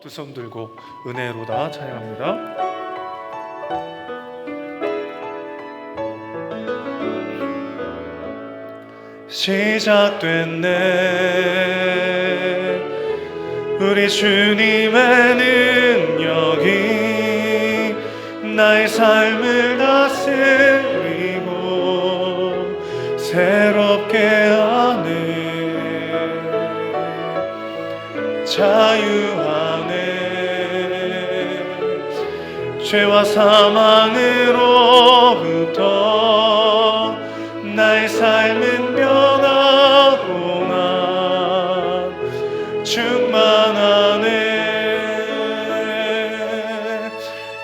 두 손 들고 은혜로다 찬양합니다. 시작됐네 우리 주님의 능력이 나의 삶을 다스리고 새롭게 하네 자유하네 죄와 사망으로부터 나의 삶은 변하고만 충만하네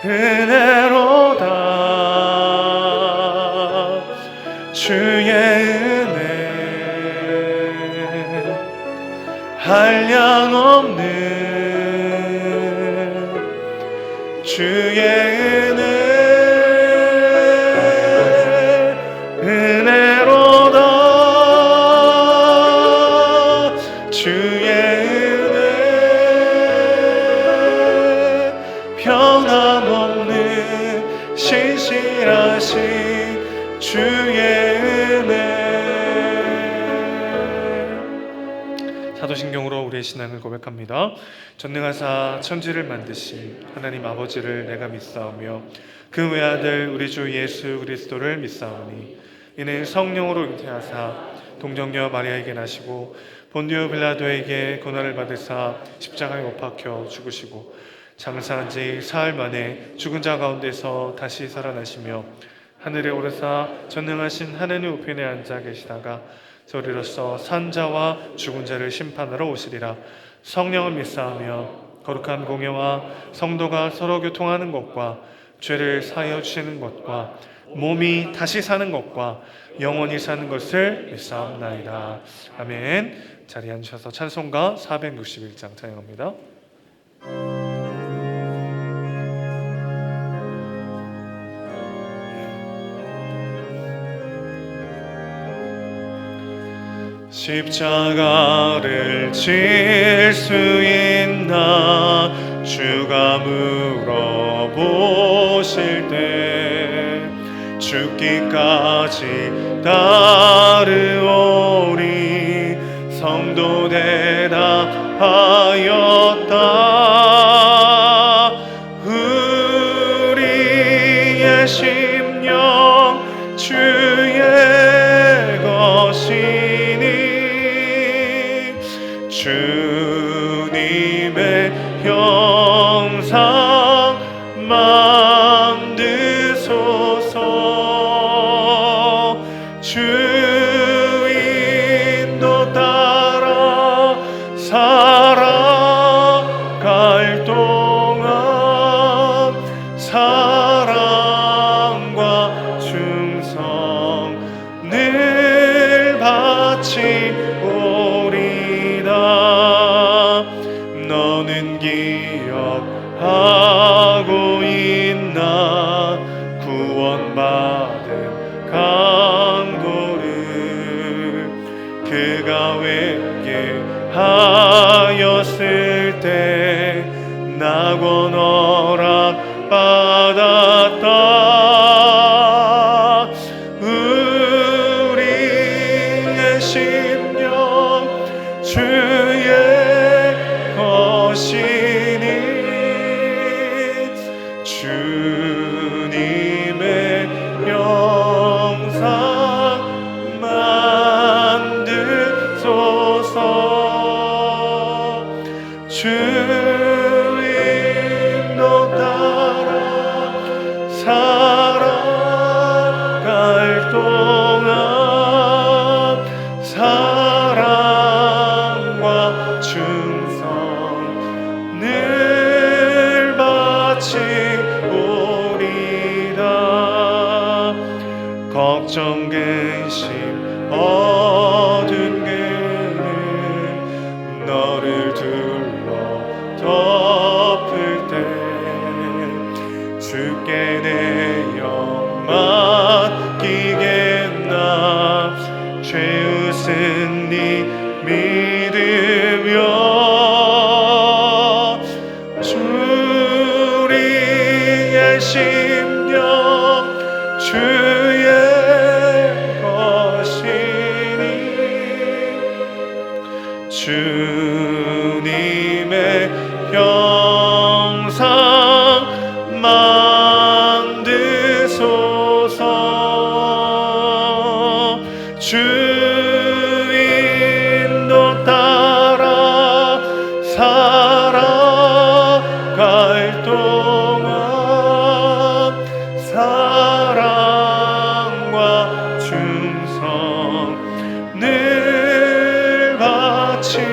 은혜로다 주의 은혜 한량없는 주의 은혜 주의 은혜 변함없는 신실하신 주의 은혜 사도신경으로 우리의 신앙을 고백합니다. 전능하사 천지를 만드신 하나님 아버지를 내가 믿사오며 그 외아들 우리 주 예수 그리스도를 믿사오니 이는 성령으로 잉태하사 동정녀 마리아에게 나시고 본디오 빌라도에게 고난을 받으사 십자가에 못 박혀 죽으시고 장사한 지 사흘 만에 죽은 자 가운데서 다시 살아나시며 하늘에 오르사 전능하신 하느님 우편에 앉아 계시다가 저리로서 산 자와 죽은 자를 심판하러 오시리라. 성령을 믿사오며 거룩한 공예와 성도가 서로 교통하는 것과 죄를 사하여 주시는 것과 몸이 다시 사는 것과 영원히 사는 것을 믿사옵나이다. 아멘. 자리에 앉으셔서 찬송가 461장 찬양합니다. 십자가를 질 수 있나 주가 물어보실 때 죽기까지 따르오리 성도 대답하였다. 우리의 심령 주의 것이니 주님의 형상 만드소서. 주 인도 따라 살아갈 동안 사랑과 충성 늘 바치오리다. 너는 기억하고 있나 구원받은 강도를 그가 회개하였을 때 낙원 허락받았다. 우리의 심령 주의 것이니 주님의 형상 만드소서. 주 인도 따라 살아갈 동안 사랑과 충성 늘 바치오리다. 걱정 근심 어두운 그는 너를 둘러 덮을 때 주께 내 영 맡기겠나. 죄우은 니 믿으며 심령 주의 것이니 주님의 형상 만드소서. 주 인도 따라 살아갈 동안 사랑과 충성 늘 바치오리다.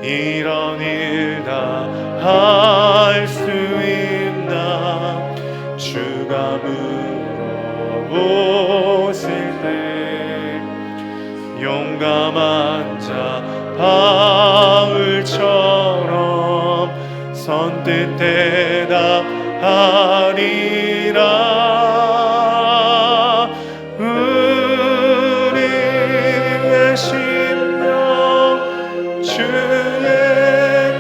이런 일 다 할 수 있나 주가 물어보실 때 용감한 자 바울처럼 선뜻 대답하리라. 우리의 심령 주의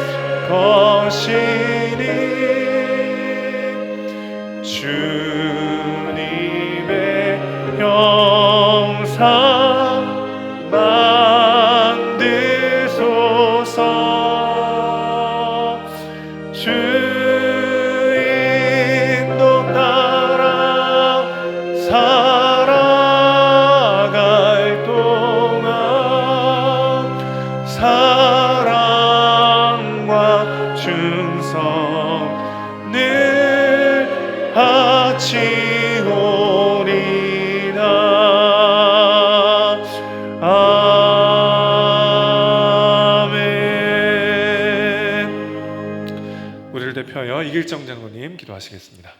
것이니 주님의 형상 만드소서. 주 인도 따라 살아갈 동안 사랑과 충성 늘 바치오리다. 아멘. 우리를 대표하여 이길정 장로님 기도하시겠습니다.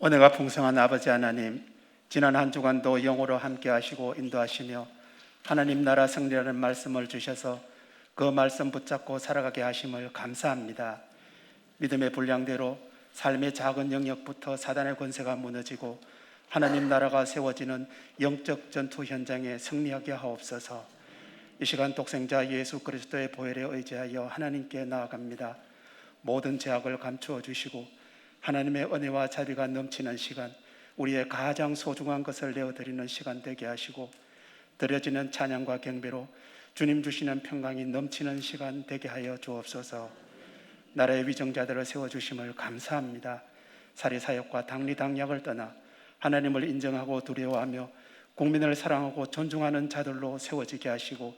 은혜가 풍성한 아버지 하나님, 지난 한 주간도 영으로 함께 하시고 인도하시며 하나님 나라 승리라는 말씀을 주셔서 그 말씀 붙잡고 살아가게 하심을 감사합니다. 믿음의 분량대로 삶의 작은 영역부터 사단의 권세가 무너지고 하나님 나라가 세워지는 영적 전투 현장에 승리하게 하옵소서. 이 시간 독생자 예수 그리스도의 보혈에 의지하여 하나님께 나아갑니다. 모든 죄악을 감추어 주시고 하나님의 은혜와 자비가 넘치는 시간, 우리의 가장 소중한 것을 내어드리는 시간 되게 하시고 드려지는 찬양과 경배로 주님 주시는 평강이 넘치는 시간 되게 하여 주옵소서. 나라의 위정자들을 세워주심을 감사합니다. 사리사욕과 당리당략을 떠나 하나님을 인정하고 두려워하며 국민을 사랑하고 존중하는 자들로 세워지게 하시고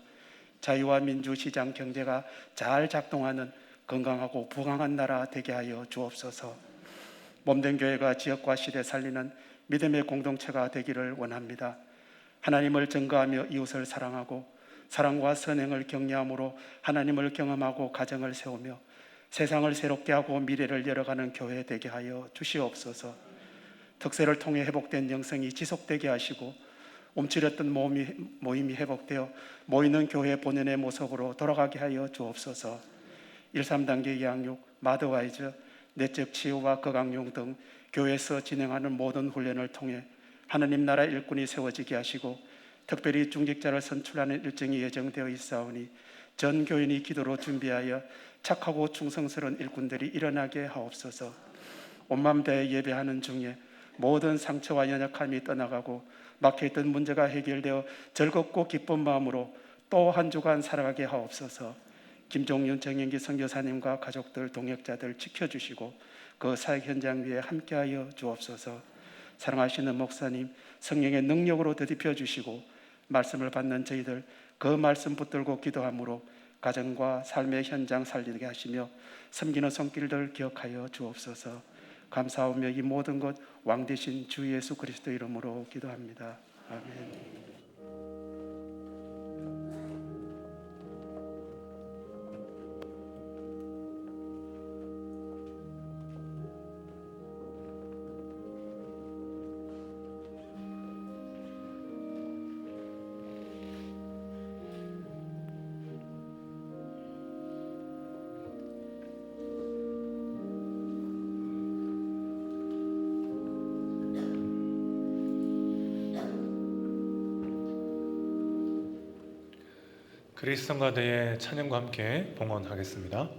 자유와 민주, 시장, 경제가 잘 작동하는 건강하고 부강한 나라 되게 하여 주옵소서. 몸된 교회가 지역과 시대 살리는 믿음의 공동체가 되기를 원합니다. 하나님을 증거하며 이웃을 사랑하고 사랑과 선행을 격려함으로 하나님을 경험하고 가정을 세우며 세상을 새롭게 하고 미래를 열어가는 교회 되게 하여 주시옵소서. 특세를 통해 회복된 영성이 지속되게 하시고 움츠렸던 모임이 회복되어 모이는 교회 본연의 모습으로 돌아가게 하여 주옵소서. 1~3단계 양육, 마더와이즈, 내적 치유와 거강용 등 교회에서 진행하는 모든 훈련을 통해 하나님 나라 일꾼이 세워지게 하시고 특별히 중직자를 선출하는 일정이 예정되어 있사오니 전 교인이 기도로 준비하여 착하고 충성스러운 일꾼들이 일어나게 하옵소서. 온마음 다해 예배하는 중에 모든 상처와 연약함이 떠나가고 막혀있던 문제가 해결되어 즐겁고 기쁜 마음으로 또 한 주간 살아가게 하옵소서. 김종윤 정영기 선교사님과 가족들, 동역자들 지켜주시고 그 사역 현장 위에 함께하여 주옵소서. 사랑하시는 목사님 성령의 능력으로 더딥혀 주시고 말씀을 받는 저희들 그 말씀 붙들고 기도함으로 가정과 삶의 현장 살리게 하시며 섬기는 손길들 기억하여 주옵소서. 감사하며 이 모든 것 왕 되신 주 예수 그리스도 이름으로 기도합니다. 아멘. 그리스도인가대의 찬양과 함께 봉헌하겠습니다.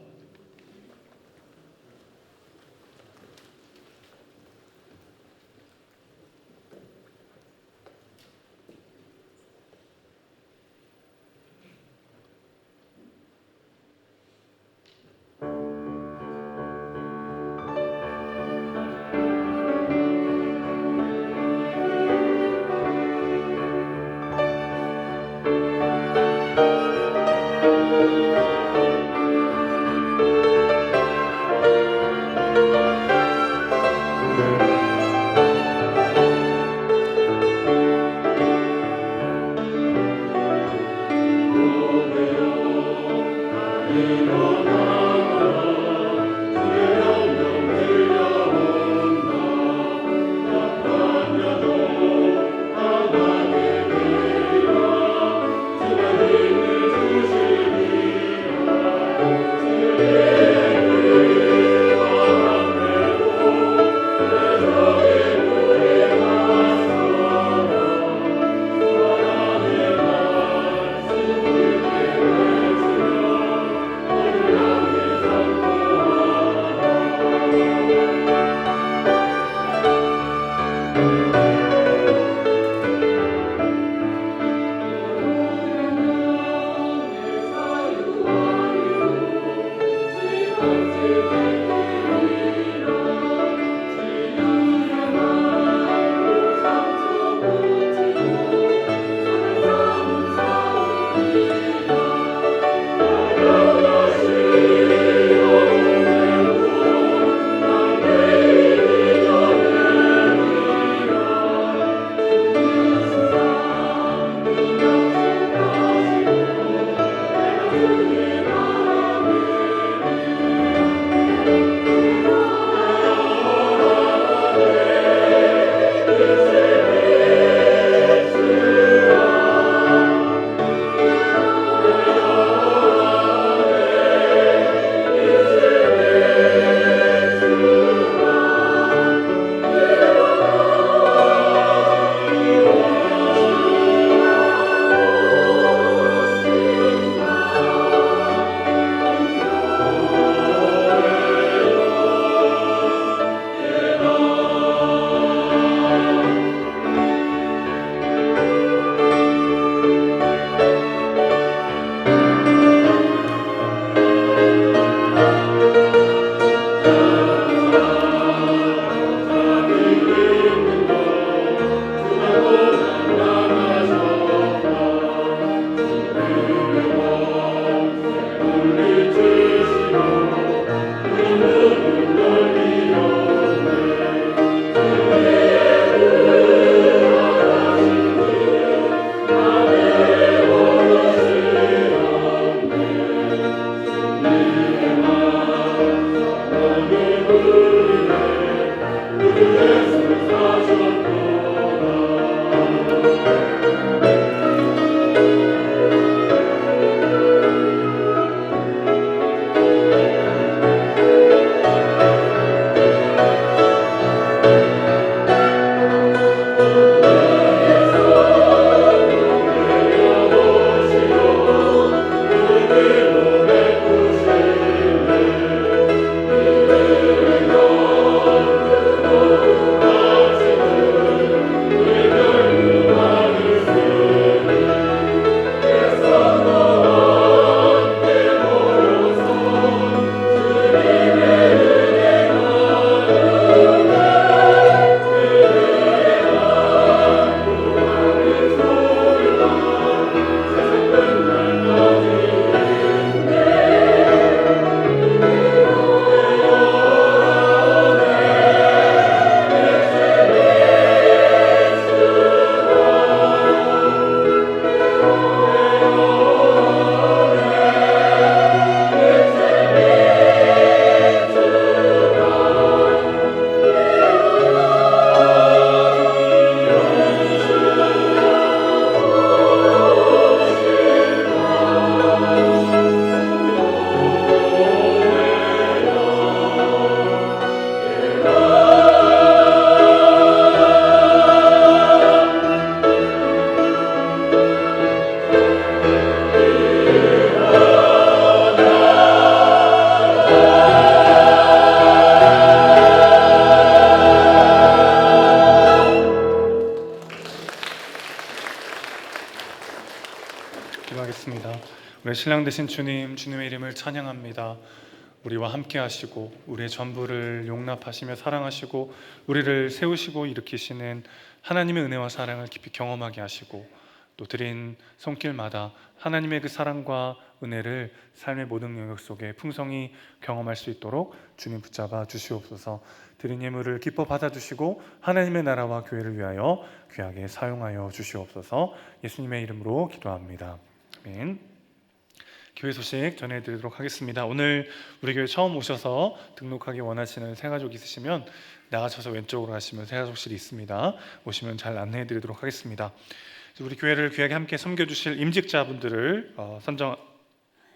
기도하겠습니다. 우리 신랑 되신 주님, 주님의 이름을 찬양합니다. 우리와 함께 하시고 우리의 전부를 용납하시며 사랑하시고 우리를 세우시고 일으키시는 하나님의 은혜와 사랑을 깊이 경험하게 하시고 또 드린 손길마다 하나님의 그 사랑과 은혜를 삶의 모든 영역 속에 풍성히 경험할 수 있도록 주님 붙잡아 주시옵소서. 드린 예물을 기뻐 받아주시고 하나님의 나라와 교회를 위하여 귀하게 사용하여 주시옵소서. 예수님의 이름으로 기도합니다. 아멘. 교회 소식 전해드리도록 하겠습니다. 오늘 우리 교회 처음 오셔서 등록하기 원하시는 새가족 있으시면 나가셔서 왼쪽으로 가시면 새가족실이 있습니다. 오시면 잘 안내해드리도록 하겠습니다. 우리 교회를 귀하게 함께 섬겨주실 임직자분들을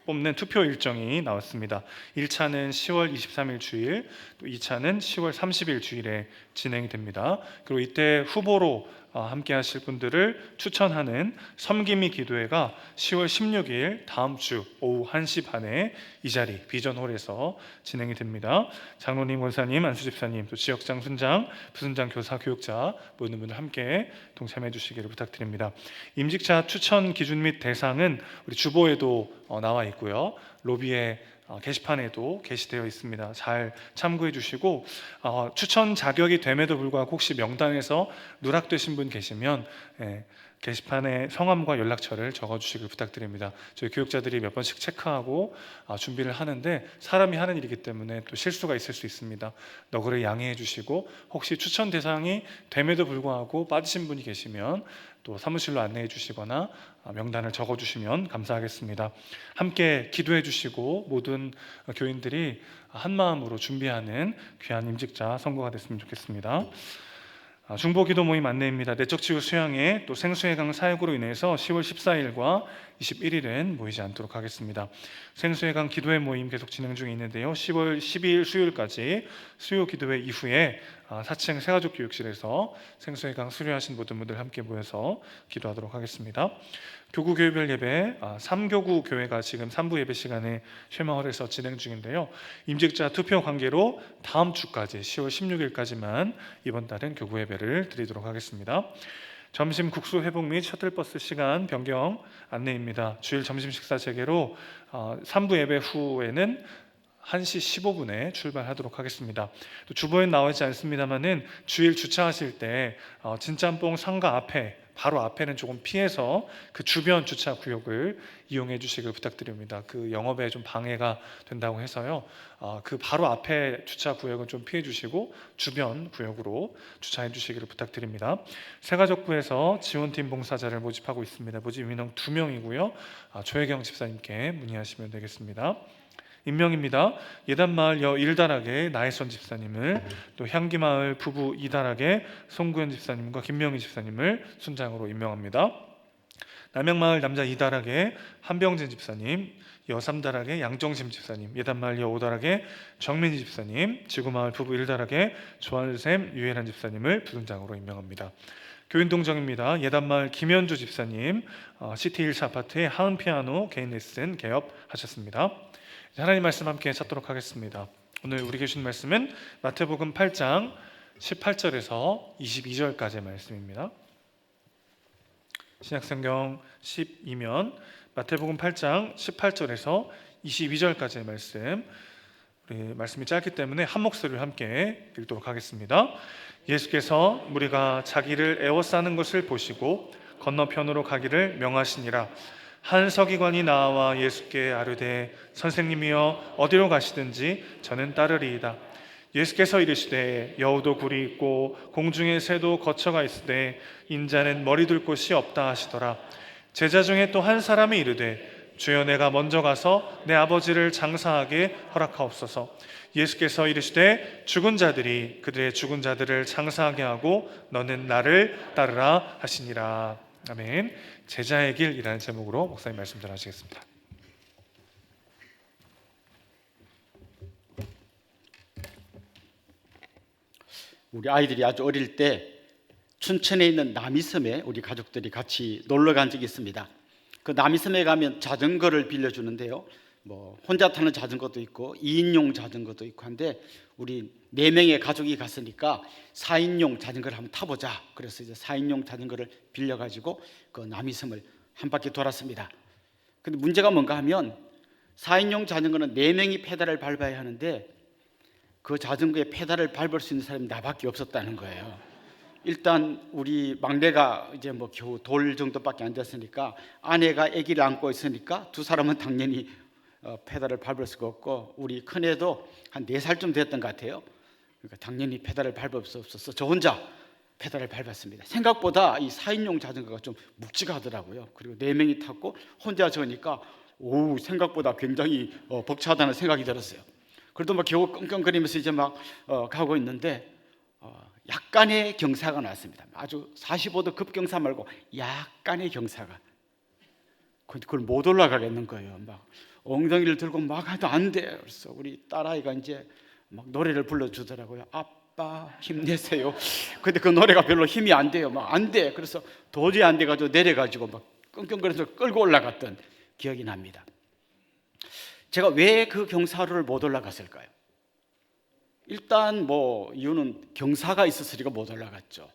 뽑는 투표 일정이 나왔습니다. 1차는 10월 23일 주일, 또 2차는 10월 30일 주일에 진행이 됩니다. 그리고 이때 후보로 함께 하실 분들을 추천하는 섬김이 기도회가 10월 16일 다음 주 오후 1시 반에 이 자리 비전홀에서 진행이 됩니다. 장로님, 권사님, 안수집사님, 또 지역장, 순장, 부순장, 교사, 교육자 모든 분들 함께 동참해 주시기를 부탁드립니다. 임직자 추천 기준 및 대상은 우리 주보에도 나와 있고요. 로비에 게시판에도 게시되어 있습니다. 잘 참고해 주시고 추천 자격이 됨에도 불구하고 혹시 명단에서 누락되신 분 계시면 게시판에 성함과 연락처를 적어주시길 부탁드립니다. 저희 교육자들이 몇 번씩 체크하고 준비를 하는데 사람이 하는 일이기 때문에 또 실수가 있을 수 있습니다. 너그러 양해해 주시고 혹시 추천 대상이 됨에도 불구하고 빠지신 분이 계시면 또 사무실로 안내해 주시거나 명단을 적어 주시면 감사하겠습니다. 함께 기도해 주시고 모든 교인들이 한 마음으로 준비하는 귀한 임직자 선거가 됐으면 좋겠습니다. 중보기도 모임 안내입니다. 내적치유 수양회 또 생수해강 사역으로 인해서 10월 14일과 21일은 모이지 않도록 하겠습니다. 생수해강 기도회 모임 계속 진행 중에 있는데요. 10월 12일 수요일까지 수요 기도회 이후에 4층 새가족 교육실에서 생수해강 수료하신 모든 분들 함께 모여서 기도하도록 하겠습니다. 교구 교회별 예배 3교구 교회가 지금 3부 예배 시간에 쉐마홀에서 진행 중인데요. 임직자 투표 관계로 다음 주까지 10월 16일까지만 이번 달은 교구 예배를 드리도록 하겠습니다. 점심 국수 회복 및 셔틀버스 시간 변경 안내입니다. 주일 점심 식사 재개로 3부 예배 후에는 1시 15분에 출발하도록 하겠습니다. 또 주보에 나와 있지 않습니다만은 주일 주차하실 때 진짬뽕 상가 앞에 바로 앞에는 조금 피해서 그 주변 주차 구역을 이용해 주시길 부탁드립니다. 그 영업에 좀 방해가 된다고 해서요. 그 바로 앞에 주차 구역은 좀 피해 주시고 주변 구역으로 주차해 주시기를 부탁드립니다. 새가족부에서 지원팀 봉사자를 모집하고 있습니다. 모집 인원 2명이고요. 조혜경 집사님께 문의하시면 되겠습니다. 임명입니다. 예단마을 여 1다락의 나혜선 집사님을, 또 향기마을 부부 2다락의 송구현 집사님과 김명희 집사님을 순장으로 임명합니다. 남양마을 남자 2다락의 한병진 집사님, 여 3다락의 양정심 집사님, 예단마을 여 5다락의 정민희 집사님, 지구마을 부부 1다락의 조한샘 유혜란 집사님을 부순장으로 임명합니다. 교인동정입니다. 예단마을 김현주 집사님, 시티 1차 아파트의 하은 피아노 개인 레슨 개업하셨습니다. 하나님 말씀 함께 찾도록 하겠습니다. 오늘 우리 계신 말씀은 마태복음 8장 18절에서 22절까지의 말씀입니다. 신약성경 12면 마태복음 8장 18절에서 22절까지의 말씀, 우리 말씀이 짧기 때문에 한 목소리를 함께 읽도록 하겠습니다. 예수께서 무리가 자기를 에워싸는 것을 보시고 건너편으로 가기를 명하시니라. 한 서기관이 나와 예수께 아뢰되 선생님이여 어디로 가시든지 저는 따르리이다. 예수께서 이르시되 여우도 굴이 있고 공중의 새도 거처가 있으되 인자는 머리 둘 곳이 없다 하시더라. 제자 중에 또 한 사람이 이르되 주여 내가 먼저 가서 내 아버지를 장사하게 허락하옵소서. 예수께서 이르시되 죽은 자들이 그들의 죽은 자들을 장사하게 하고 너는 나를 따르라 하시니라. 아멘. 제자의 길이라는 제목으로 목사님 말씀 전하시겠습니다. 우리 아이들이 아주 어릴 때 춘천에 있는 남이섬에 우리 가족들이 같이 놀러 간 적이 있습니다. 그 남이섬에 가면 자전거를 빌려주는데요. 혼자 타는 자전거도 있고 2인용 자전거도 있고 한데 우리 4명의 가족이 갔으니까 4인용 자전거를 한번 타보자. 그래서 이제 4인용 자전거를 빌려가지고 그 남이섬을 한 바퀴 돌았습니다. 근데 문제가 뭔가 하면 4인용 자전거는 4명이 페달을 밟아야 하는데 그 자전거에 페달을 밟을 수 있는 사람이 나밖에 없었다는 거예요. 일단 우리 막내가 이제 겨우 돌 정도밖에 안 됐으니까 아내가 아기를 안고 있으니까 두 사람은 당연히 페달을 밟을 수가 없고 우리 큰애도 한 4살쯤 됐던 것 같아요. 그러니까 당연히 페달을 밟을 수 없어서 저 혼자 페달을 밟았습니다. 생각보다 이 4인용 자전거가 좀 묵직하더라고요. 그리고 4명이 탔고 혼자 저으니까 오, 생각보다 굉장히 벅차다는 생각이 들었어요. 그래도 막 겨우 끙끙거리면서 이제 막 가고 있는데 약간의 경사가 났습니다. 아주 45도 급경사 말고 약간의 경사가. 그걸 못 올라가겠는 거예요. 막 엉덩이를 들고 막 해도 안 돼. 그래서 우리 딸아이가 이제 막 노래를 불러주더라고요. 아빠 힘내세요. 근데 그 노래가 별로 힘이 안 돼요. 막 안 돼. 그래서 도저히 안 돼가지고 내려가지고 막 끙끙거려서 끌고 올라갔던 기억이 납니다. 제가 왜 그 경사로를 못 올라갔을까요? 일단 뭐 이유는 경사가 있었으니까 못 올라갔죠.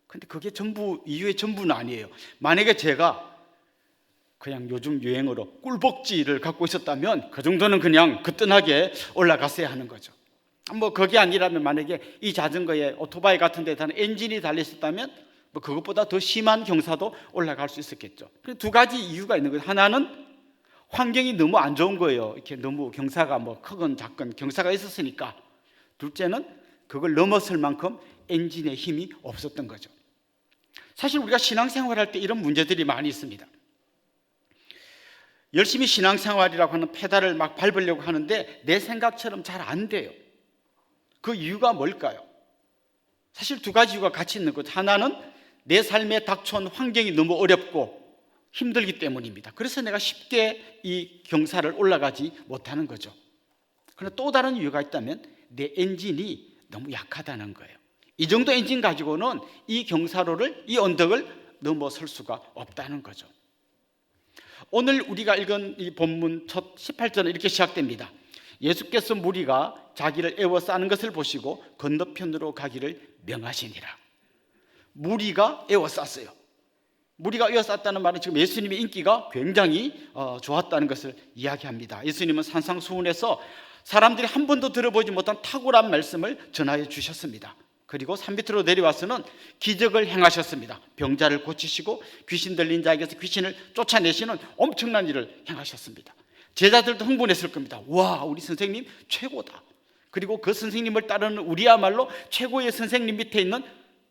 근데 그게 전부 이유의 전부는 아니에요. 만약에 제가 그냥 요즘 유행어로 꿀벅지를 갖고 있었다면 그 정도는 그냥 거뜬하게 올라갔어야 하는 거죠. 뭐 그게 아니라면 만약에 이 자전거에 오토바이 같은 데 다는 엔진이 달려 있었다면 뭐 그것보다 더 심한 경사도 올라갈 수 있었겠죠. 두 가지 이유가 있는 거예요. 하나는 환경이 너무 안 좋은 거예요. 이렇게 너무 경사가 뭐 크건 작건 경사가 있었으니까. 둘째는 그걸 넘었을 만큼 엔진의 힘이 없었던 거죠. 사실 우리가 신앙생활할 때 이런 문제들이 많이 있습니다. 열심히 신앙생활이라고 하는 페달을 막 밟으려고 하는데 내 생각처럼 잘 안 돼요. 그 이유가 뭘까요? 사실 두 가지 이유가 같이 있는 거죠. 하나는 내 삶에 닥쳐온 환경이 너무 어렵고 힘들기 때문입니다. 그래서 내가 쉽게 이 경사를 올라가지 못하는 거죠. 그러나 또 다른 이유가 있다면 내 엔진이 너무 약하다는 거예요. 이 정도 엔진 가지고는 이 경사로를, 이 언덕을 넘어설 수가 없다는 거죠. 오늘 우리가 읽은 이 본문 첫 18절은 이렇게 시작됩니다. 예수께서 무리가 자기를 애워싸는 것을 보시고 건너편으로 가기를 명하시니라. 무리가 애워쌌어요. 무리가 애워쌌다는 말은 지금 예수님의 인기가 굉장히 좋았다는 것을 이야기합니다. 예수님은 산상수훈에서 사람들이 한 번도 들어보지 못한 탁월한 말씀을 전하여 주셨습니다. 그리고 산 밑으로 내려와서는 기적을 행하셨습니다. 병자를 고치시고 귀신 들린 자에게서 귀신을 쫓아내시는 엄청난 일을 행하셨습니다. 제자들도 흥분했을 겁니다. 와, 우리 선생님 최고다. 그리고 그 선생님을 따르는 우리야말로 최고의 선생님 밑에 있는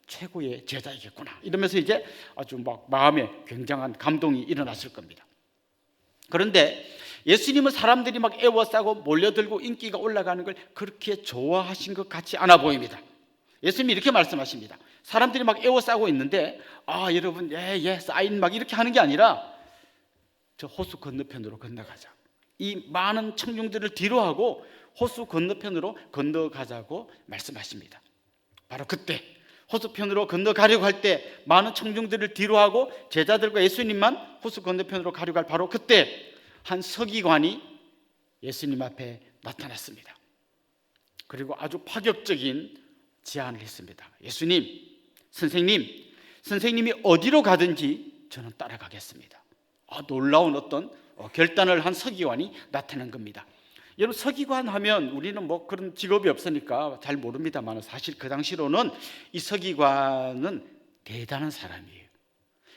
최고의 제자이겠구나. 이러면서 이제 아주 막 마음에 굉장한 감동이 일어났을 겁니다. 그런데 예수님은 사람들이 막 애워싸고 몰려들고 인기가 올라가는 걸 그렇게 좋아하신 것 같지 않아 보입니다. 예수님이 이렇게 말씀하십니다. 사람들이 막 애워싸고 있는데 여러분 사인 막 이렇게 하는 게 아니라 저 호수 건너편으로 건너가자. 이 많은 청중들을 뒤로 하고 호수 건너편으로 건너가자고 말씀하십니다. 바로 그때 호수편으로 건너가려고 할 때 많은 청중들을 뒤로 하고 제자들과 예수님만 호수 건너편으로 가려고 할 바로 그때 한 서기관이 예수님 앞에 나타났습니다. 그리고 아주 파격적인 제안을 했습니다. 예수님, 선생님이 어디로 가든지 저는 따라가겠습니다. 놀라운 어떤 결단을 한 서기관이 나타난 겁니다. 여러분, 서기관 하면 우리는 뭐 그런 직업이 없으니까 잘 모릅니다만 사실 그 당시로는 이 서기관은 대단한 사람이에요.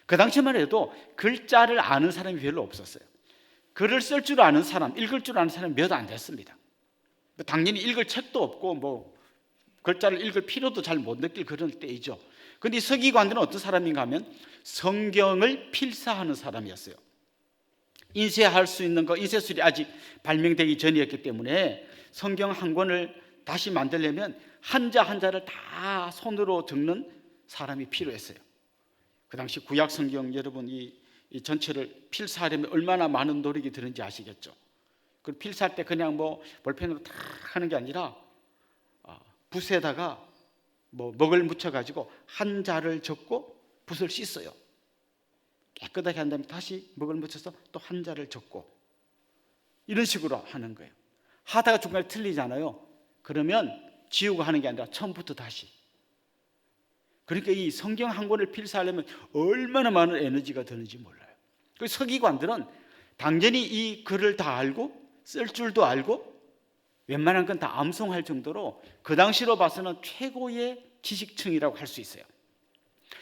그 당시만 해도 글자를 아는 사람이 별로 없었어요. 글을 쓸 줄 아는 사람, 읽을 줄 아는 사람이 몇 안 됐습니다. 당연히 읽을 책도 없고 뭐 글자를 읽을 필요도 잘 못 느낄 그런 때이죠. 그런데 이 서기관들은 어떤 사람인가 하면 성경을 필사하는 사람이었어요. 인쇄할 수 있는 인쇄술이 아직 발명되기 전이었기 때문에 성경 한 권을 다시 만들려면 한자 한자를 다 손으로 적는 사람이 필요했어요. 그 당시 구약 성경 여러분 이 전체를 필사하려면 얼마나 많은 노력이 드는지 아시겠죠? 그 필사할 때 그냥 뭐 볼펜으로 다 하는 게 아니라 붓에다가 뭐 먹을 묻혀가지고 한자를 적고 붓을 씻어요. 깨끗하게 한 다음에 다시 먹을 묻혀서 또 한자를 적고 이런 식으로 하는 거예요. 하다가 중간에 틀리잖아요. 그러면 지우고 하는 게 아니라 처음부터 다시. 그러니까 이 성경 한 권을 필사하려면 얼마나 많은 에너지가 드는지 몰라요. 그 서기관들은 당연히 이 글을 다 알고 쓸 줄도 알고 웬만한 건 다 암송할 정도로 그 당시로 봐서는 최고의 지식층이라고 할 수 있어요.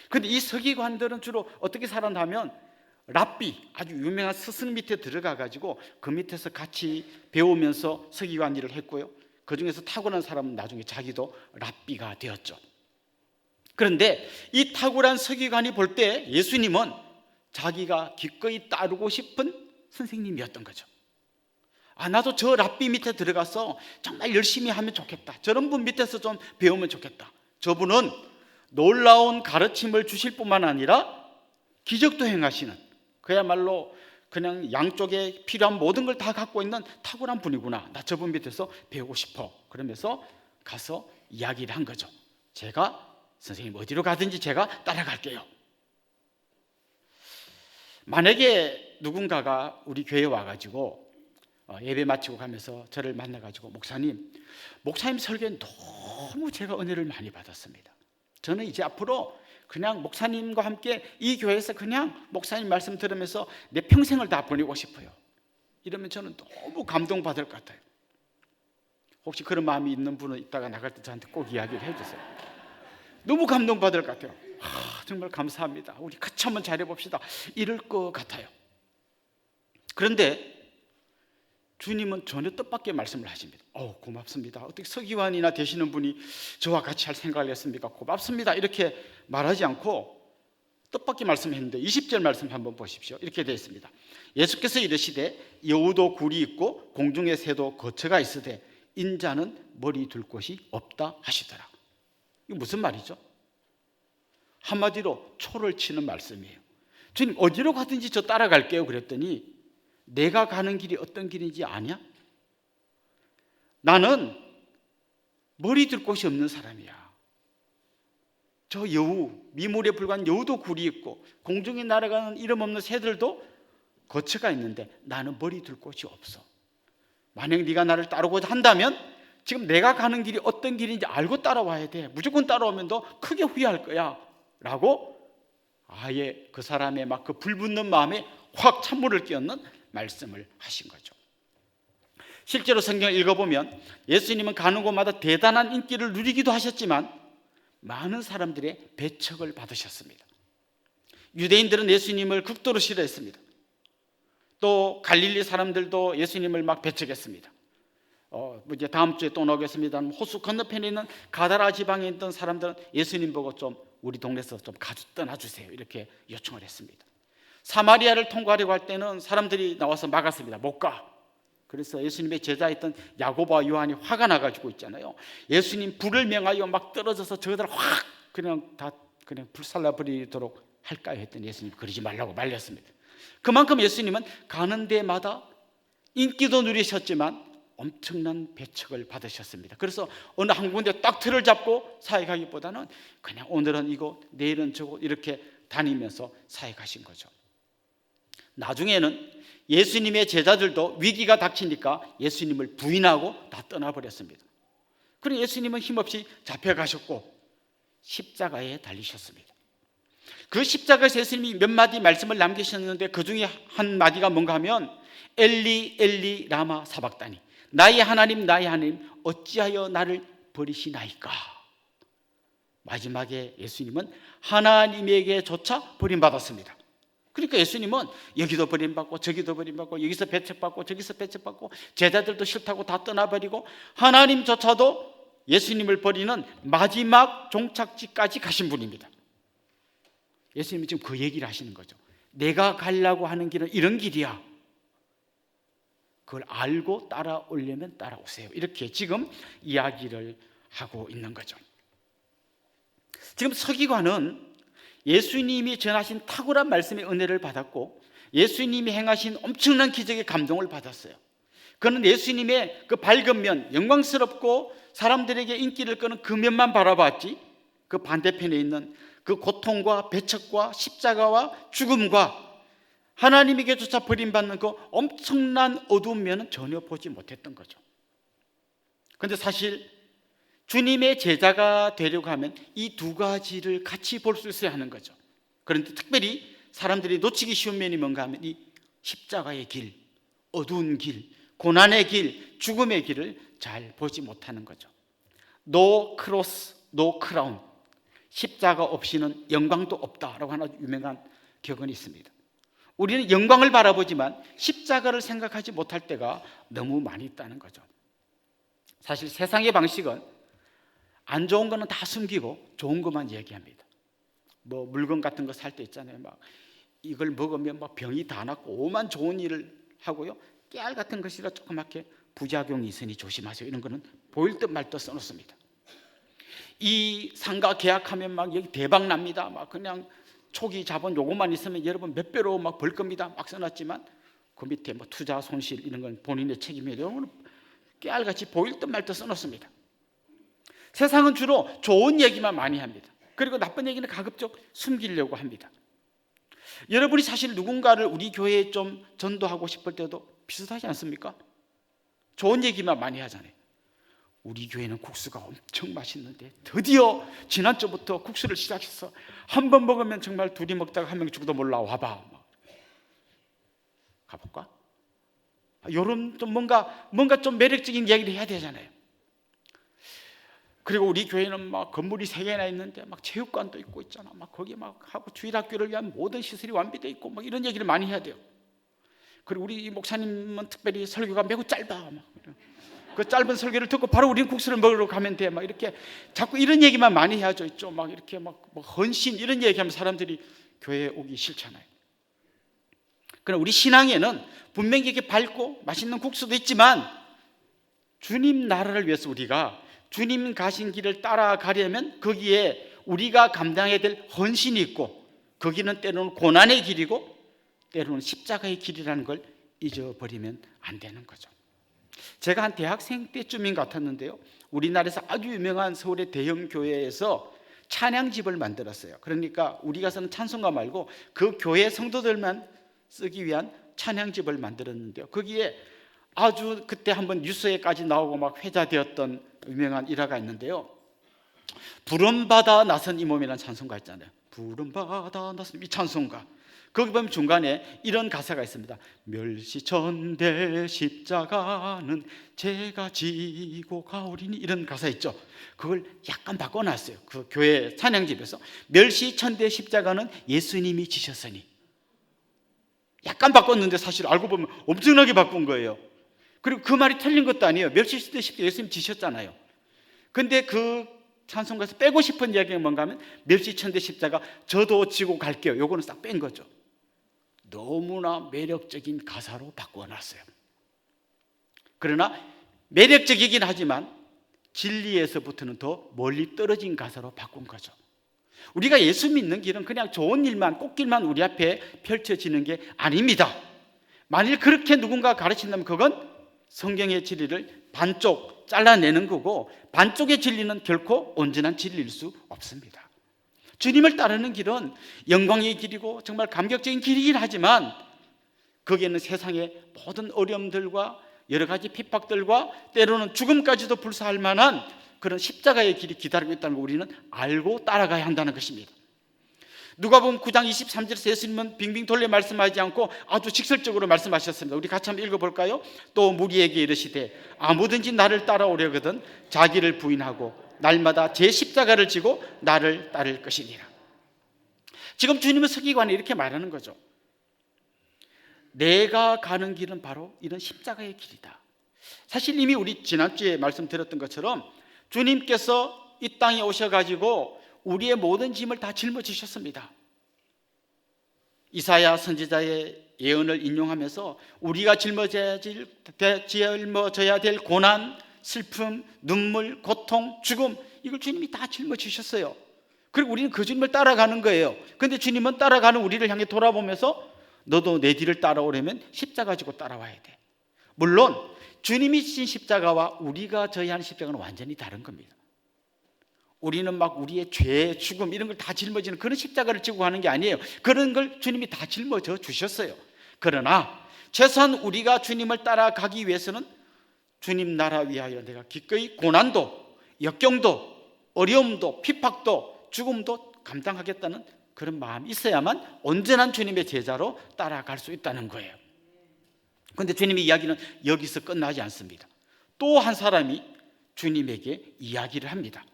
그런데 이 서기관들은 주로 어떻게 살았냐면 랍비, 아주 유명한 스승 밑에 들어가 가지고 그 밑에서 같이 배우면서 서기관 일을 했고요. 그 중에서 탁월한 사람은 나중에 자기도 랍비가 되었죠. 그런데 이 탁월한 서기관이 볼 때 예수님은 자기가 기꺼이 따르고 싶은 선생님이었던 거죠. 나도 저 랍비 밑에 들어가서 정말 열심히 하면 좋겠다. 저런 분 밑에서 좀 배우면 좋겠다. 저분은 놀라운 가르침을 주실 뿐만 아니라 기적도 행하시는, 그야말로 그냥 양쪽에 필요한 모든 걸 다 갖고 있는 탁월한 분이구나. 나 저분 밑에서 배우고 싶어. 그러면서 가서 이야기를 한 거죠. 제가 선생님 어디로 가든지 제가 따라갈게요. 만약에 누군가가 우리 교회에 와가지고 예배 마치고 가면서 저를 만나가지고 목사님 설교에 너무 제가 은혜를 많이 받았습니다. 저는 이제 앞으로 그냥 목사님과 함께 이 교회에서 그냥 목사님 말씀 들으면서 내 평생을 다 보내고 싶어요. 이러면 저는 너무 감동받을 것 같아요. 혹시 그런 마음이 있는 분은 이따가 나갈 때 저한테 꼭 이야기를 해주세요. 너무 감동받을 것 같아요. 정말 감사합니다. 우리 같이 한번 잘해봅시다. 이럴 것 같아요. 그런데 주님은 전혀 뜻밖의 말씀을 하십니다. 고맙습니다. 어떻게 서기관이나 되시는 분이 저와 같이 할 생각을 했습니까? 고맙습니다. 이렇게 말하지 않고 뜻밖의 말씀했는데 20절 말씀 한번 보십시오. 이렇게 되어 있습니다. 예수께서 이르시되 여우도 굴이 있고 공중의 새도 거처가 있으되 인자는 머리 둘 곳이 없다 하시더라. 이거 무슨 말이죠? 한마디로 초를 치는 말씀이에요. 주님 어디로 가든지 저 따라갈게요. 그랬더니 내가 가는 길이 어떤 길인지 아냐? 나는 머리 둘 곳이 없는 사람이야. 저 여우, 미물에 불과한 여우도 굴이 있고 공중에 날아가는 이름 없는 새들도 거처가 있는데 나는 머리 둘 곳이 없어. 만약 네가 나를 따르고자 한다면 지금 내가 가는 길이 어떤 길인지 알고 따라와야 돼. 무조건 따라오면 너 크게 후회할 거야 라고 아예 그 사람의 막 그 불붙는 마음에 확 찬물을 끼얹는 말씀을 하신 거죠. 실제로 성경을 읽어보면 예수님은 가는 곳마다 대단한 인기를 누리기도 하셨지만 많은 사람들의 배척을 받으셨습니다. 유대인들은 예수님을 극도로 싫어했습니다. 또 갈릴리 사람들도 예수님을 막 배척했습니다. 이제 다음 주에 또 나오겠습니다. 호수 건너편에 있는 가다라 지방에 있던 사람들은 예수님 보고 좀 우리 동네에서 좀 떠나주세요 이렇게 요청을 했습니다. 사마리아를 통과하려고 할 때는 사람들이 나와서 막았습니다. 못 가. 그래서 예수님의 제자였던 야고보와 요한이 화가 나가지고 있잖아요. 예수님 불을 명하여 막 떨어져서 저들을 확 그냥 불살라 버리도록 할까요 했더니 예수님 그러지 말라고 말렸습니다. 그만큼 예수님은 가는 데마다 인기도 누리셨지만 엄청난 배척을 받으셨습니다. 그래서 어느 한 군데 딱 틀을 잡고 사역하기보다는 그냥 오늘은 이거 내일은 저거 이렇게 다니면서 사역하신 거죠. 나중에는 예수님의 제자들도 위기가 닥치니까 예수님을 부인하고 다 떠나버렸습니다. 그리고 예수님은 힘없이 잡혀가셨고 십자가에 달리셨습니다. 그 십자가에서 예수님이 몇 마디 말씀을 남기셨는데 그 중에 한 마디가 뭔가 하면 엘리 엘리 라마 사박다니, 나의 하나님 어찌하여 나를 버리시나이까. 마지막에 예수님은 하나님에게조차 버림받았습니다. 그러니까 예수님은 여기도 버림받고 저기도 버림받고 여기서 배척받고 저기서 배척받고 제자들도 싫다고 다 떠나버리고 하나님조차도 예수님을 버리는 마지막 종착지까지 가신 분입니다. 예수님이 지금 그 얘기를 하시는 거죠. 내가 가려고 하는 길은 이런 길이야. 그걸 알고 따라오려면 따라오세요. 이렇게 지금 이야기를 하고 있는 거죠. 지금 서기관은 예수님이 전하신 탁월한 말씀의 은혜를 받았고 예수님이 행하신 엄청난 기적의 감동을 받았어요. 그는 예수님의 그 밝은 면, 영광스럽고 사람들에게 인기를 끄는 그 면만 바라봤지 그 반대편에 있는 그 고통과 배척과 십자가와 죽음과 하나님에게조차 버림받는 그 엄청난 어두운 면은 전혀 보지 못했던 거죠. 그런데 사실 주님의 제자가 되려고 하면 이 두 가지를 같이 볼 수 있어야 하는 거죠. 그런데 특별히 사람들이 놓치기 쉬운 면이 뭔가 하면 이 십자가의 길, 어두운 길, 고난의 길, 죽음의 길을 잘 보지 못하는 거죠. No cross, no crown. 십자가 없이는 영광도 없다라고 하나 유명한 격언이 있습니다. 우리는 영광을 바라보지만 십자가를 생각하지 못할 때가 너무 많이 있다는 거죠. 사실 세상의 방식은 안 좋은 거는 다 숨기고 좋은 것만 얘기합니다. 뭐 물건 같은 거 살 때 있잖아요. 막 이걸 먹으면 막 병이 다 낫고 오만 좋은 일을 하고요. 깨알 같은 것이라 조그맣게 부작용이 있으니 조심하세요. 이런 거는 보일 듯 말 듯 써놓습니다. 이 상가 계약하면 막 여기 대박 납니다. 막 그냥 초기 자본 요것만 있으면 여러분 몇 배로 막 벌 겁니다. 막 써놨지만 그 밑에 뭐 투자 손실 이런 건 본인의 책임이에요. 이런 건 깨알같이 보일 듯 말 듯 써놓습니다. 세상은 주로 좋은 얘기만 많이 합니다. 그리고 나쁜 얘기는 가급적 숨기려고 합니다. 여러분이 사실 누군가를 우리 교회에 좀 전도하고 싶을 때도 비슷하지 않습니까? 좋은 얘기만 많이 하잖아요. 우리 교회는 국수가 엄청 맛있는데 드디어 지난주부터 국수를 시작했어. 한 번 먹으면 정말 둘이 먹다가 한 명 죽어도 몰라. 와봐. 가볼까? 이런 좀 뭔가 좀 매력적인 이야기를 해야 되잖아요. 그리고 우리 교회는 막 건물이 3개나 있는데 막 체육관도 있고 있잖아. 막 거기 막 하고 주일학교를 위한 모든 시설이 완비되어 있고 막 이런 얘기를 많이 해야 돼요. 그리고 우리 목사님은 특별히 설교가 매우 짧아. 막 그 짧은 설교를 듣고 바로 우리는 국수를 먹으러 가면 돼. 막 이렇게 자꾸 이런 얘기만 많이 해야죠. 있죠. 막 이렇게 막 헌신 이런 얘기하면 사람들이 교회에 오기 싫잖아요. 그러나 우리 신앙에는 분명히 이렇게 밝고 맛있는 국수도 있지만 주님 나라를 위해서 우리가 주님 가신 길을 따라가려면 거기에 우리가 감당해야 될 헌신이 있고 거기는 때로는 고난의 길이고 때로는 십자가의 길이라는 걸 잊어버리면 안 되는 거죠. 제가 한 대학생 때쯤인 것 같았는데요. 우리나라에서 아주 유명한 서울의 대형 교회에서 찬양집을 만들었어요. 그러니까 우리가 쓰는 찬송가 말고 그 교회 성도들만 쓰기 위한 찬양집을 만들었는데요. 거기에 아주 그때 한번 뉴스에까지 나오고 막 회자되었던 유명한 일화가 있는데요. 푸른 바다 나선 이 몸이라는 찬송가 있잖아요. 푸른 바다 나선 이 찬송가. 거기 보면 중간에 이런 가사가 있습니다. 멸시천대 십자가는 제가 지고 가오리니 이런 가사 있죠. 그걸 약간 바꿔놨어요. 그 교회 찬양집에서 멸시천대 십자가는 예수님이 지셨으니 약간 바꿨는데 사실 알고 보면 엄청나게 바꾼 거예요. 그리고 그 말이 틀린 것도 아니에요. 멸시천대 십자가 예수님 지셨잖아요. 근데 그 찬송가에서 빼고 싶은 이야기가 뭔가 하면 멸시천대 십자가 저도 지고 갈게요. 요거는 싹 뺀 거죠. 너무나 매력적인 가사로 바꿔놨어요. 그러나 매력적이긴 하지만 진리에서부터는 더 멀리 떨어진 가사로 바꾼 거죠. 우리가 예수 믿는 길은 그냥 좋은 일만 꽃길만 우리 앞에 펼쳐지는 게 아닙니다. 만일 그렇게 누군가 가르친다면 그건 성경의 진리를 반쪽 잘라내는 거고 반쪽의 진리는 결코 온전한 진리일 수 없습니다. 주님을 따르는 길은 영광의 길이고 정말 감격적인 길이긴 하지만 거기에는 세상의 모든 어려움들과 여러 가지 핍박들과 때로는 죽음까지도 불사할 만한 그런 십자가의 길이 기다리고 있다는 걸 우리는 알고 따라가야 한다는 것입니다. 누가복음 9장 23절에서 예수님은 빙빙 돌려 말씀하지 않고 아주 직설적으로 말씀하셨습니다. 우리 같이 한번 읽어볼까요? 또 무리에게 이르시되 아무든지 나를 따라오려거든 자기를 부인하고 날마다 제 십자가를 지고 나를 따를 것이니라. 지금 주님은 서기관이 이렇게 말하는 거죠. 내가 가는 길은 바로 이런 십자가의 길이다. 사실 이미 우리 지난주에 말씀드렸던 것처럼 주님께서 이 땅에 오셔가지고 우리의 모든 짐을 다 짊어지셨습니다. 이사야 선지자의 예언을 인용하면서 우리가 짊어져야 될 고난, 슬픔, 눈물, 고통, 죽음 이걸 주님이 다 짊어지셨어요. 그리고 우리는 그 주님을 따라가는 거예요. 그런데 주님은 따라가는 우리를 향해 돌아보면서 너도 내 뒤를 따라오려면 십자가 지고 따라와야 돼. 물론 주님이 지신 십자가와 우리가 져야 하는 십자가는 완전히 다른 겁니다. 우리는 막 우리의 죄, 죽음 이런 걸 다 짊어지는 그런 십자가를 지고 가는 게 아니에요. 그런 걸 주님이 다 짊어져 주셨어요. 그러나 최소한 우리가 주님을 따라가기 위해서는 주님 나라 위하여 내가 기꺼이 고난도, 역경도, 어려움도, 핍박도, 죽음도 감당하겠다는 그런 마음이 있어야만 온전한 주님의 제자로 따라갈 수 있다는 거예요. 그런데 주님의 이야기는 여기서 끝나지 않습니다. 또 한 사람이 주님에게 이야기를 합니다.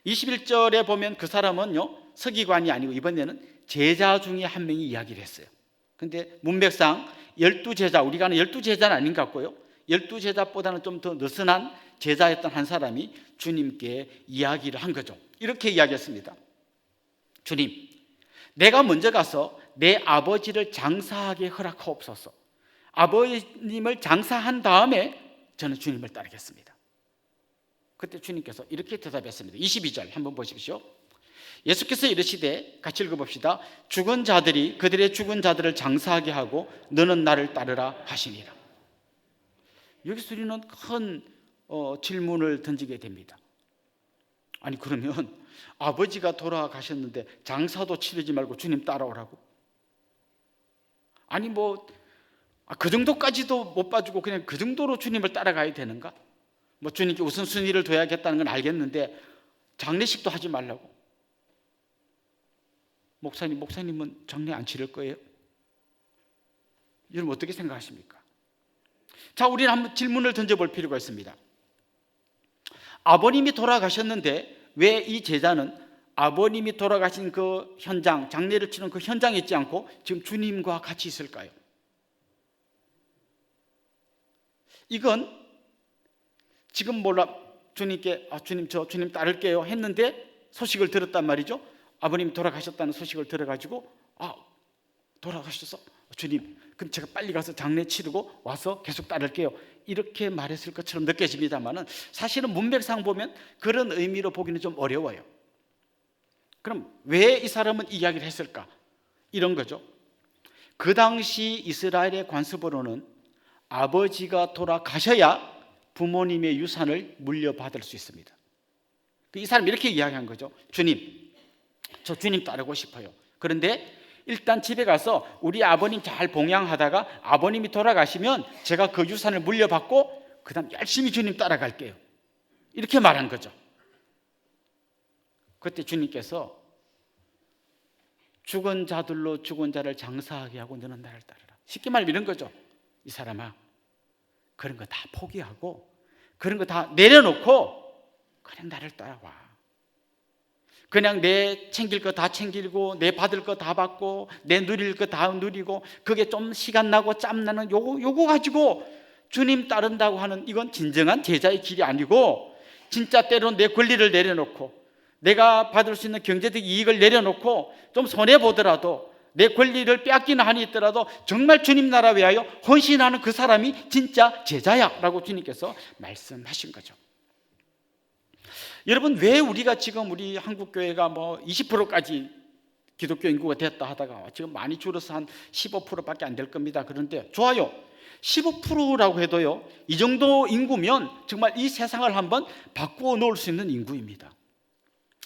21절에 보면 그 사람은요 서기관이 아니고 이번에는 제자 중에 한 명이 이야기를 했어요. 근데 문맥상 12제자, 우리가 아는 12제자는 아닌 것 같고요 12제자보다는 좀 더 느슨한 제자였던 한 사람이 주님께 이야기를 한 거죠. 이렇게 이야기했습니다. 주님, 내가 먼저 가서 내 아버지를 장사하게 허락하옵소서. 아버님을 장사한 다음에 저는 주님을 따르겠습니다. 그때 주님께서 이렇게 대답했습니다. 22절 한번 보십시오. 예수께서 이르시되, 같이 읽어봅시다. 죽은 자들이 그들의 죽은 자들을 장사하게 하고 너는 나를 따르라 하시니라. 여기서 우리는 큰 질문을 던지게 됩니다. 아니, 그러면 아버지가 돌아가셨는데 장사도 치르지 말고 주님 따라오라고? 아니 그 정도까지도 못 봐주고 그냥 그 정도로 주님을 따라가야 되는가? 주님께 우선순위를 둬야겠다는 건 알겠는데 장례식도 하지 말라고? 목사님은 장례 안 치를 거예요? 여러분 어떻게 생각하십니까? 자, 우리는 한번 질문을 던져볼 필요가 있습니다. 아버님이 돌아가셨는데 왜 이 제자는 아버님이 돌아가신 그 현장, 장례를 치는 그 현장에 있지 않고 지금 주님과 같이 있을까요? 이건 지금 주님께 주님 주님 따를게요 했는데 소식을 들었단 말이죠. 아버님이 돌아가셨다는 소식을 들어가지고 돌아가셨어? 주님, 그럼 제가 빨리 가서 장례 치르고 와서 계속 따를게요. 이렇게 말했을 것처럼 느껴집니다만 사실은 문맥상 보면 그런 의미로 보기는 좀 어려워요. 그럼 왜 이 사람은 이야기를 했을까? 이런 거죠. 그 당시 이스라엘의 관습으로는 아버지가 돌아가셔야 부모님의 유산을 물려받을 수 있습니다. 이 사람이 이렇게 이야기한 거죠. 주님, 저 주님 따르고 싶어요. 그런데 일단 집에 가서 우리 아버님 잘 봉양하다가 아버님이 돌아가시면 제가 그 유산을 물려받고 그 다음 열심히 주님 따라갈게요. 이렇게 말한 거죠. 그때 주님께서 죽은 자들로 죽은 자를 장사하게 하고 너는 나를 따르라. 쉽게 말하면 이런 거죠. 이 사람아, 그런 거 다 포기하고 그런 거 다 내려놓고 그냥 나를 따라와. 그냥 내 챙길 거 다 챙기고 내 받을 거 다 받고 내 누릴 거 다 누리고 그게 좀 시간 나고 짬 나는 요거 가지고 주님 따른다고 하는 이건 진정한 제자의 길이 아니고 진짜 때로는 내 권리를 내려놓고 내가 받을 수 있는 경제적 이익을 내려놓고 좀 손해보더라도 내 권리를 빼앗기는 한이 있더라도 정말 주님 나라 위하여 헌신하는 그 사람이 진짜 제자야 라고 주님께서 말씀하신 거죠. 여러분, 왜 우리가 지금 우리 한국교회가 20%까지 기독교 인구가 됐다 하다가 지금 많이 줄어서 한 15%밖에 안 될 겁니다. 그런데 좋아요. 15%라고 해도요, 이 정도 인구면 정말 이 세상을 한번 바꾸어 놓을 수 있는 인구입니다.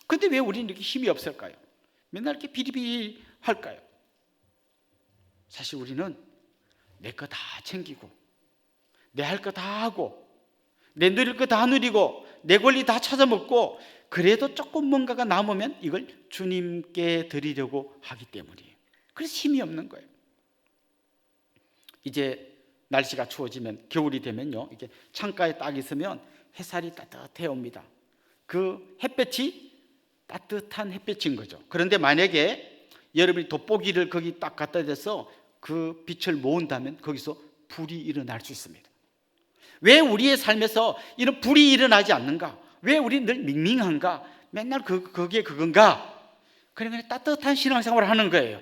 그런데 왜 우리는 이렇게 힘이 없을까요? 맨날 이렇게 비리비리 할까요? 사실 우리는 내 거 다 챙기고 내 할 거 다 하고 내 누릴 거 다 누리고 내 권리 다 찾아먹고 그래도 조금 뭔가가 남으면 이걸 주님께 드리려고 하기 때문이에요. 그래서 힘이 없는 거예요. 이제 날씨가 추워지면 겨울이 되면요, 이렇게 창가에 딱 있으면 햇살이 따뜻해 옵니다. 그 햇볕이 따뜻한 햇볕인 거죠. 그런데 만약에 여러분이 돋보기를 거기 딱 갖다 대서 그 빛을 모은다면 거기서 불이 일어날 수 있습니다. 왜 우리의 삶에서 이런 불이 일어나지 않는가? 왜 우리는 늘 밍밍한가? 맨날 그게 그건가? 그러니까 따뜻한 신앙생활을 하는 거예요.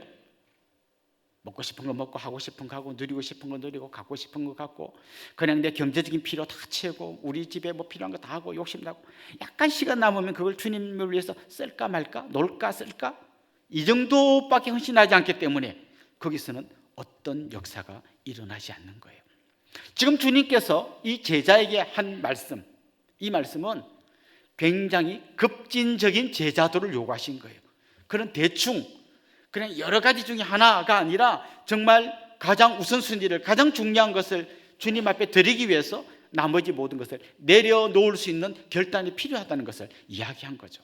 먹고 싶은 거 먹고 하고 싶은 거 하고 누리고 싶은 거 누리고 갖고 싶은 거 갖고 그냥 내 경제적인 필요 다 채우고 우리 집에 필요한 거 다 하고 욕심나고 약간 시간 남으면 그걸 주님을 위해서 쓸까 말까? 놀까 쓸까? 이 정도밖에 헌신하지 않기 때문에 거기서는 어떤 역사가 일어나지 않는 거예요. 지금 주님께서 이 제자에게 한 말씀, 이 말씀은 굉장히 급진적인 제자도를 요구하신 거예요. 그런 대충 그냥 여러 가지 중에 하나가 아니라 정말 가장 우선순위를, 가장 중요한 것을 주님 앞에 드리기 위해서 나머지 모든 것을 내려놓을 수 있는 결단이 필요하다는 것을 이야기한 거죠.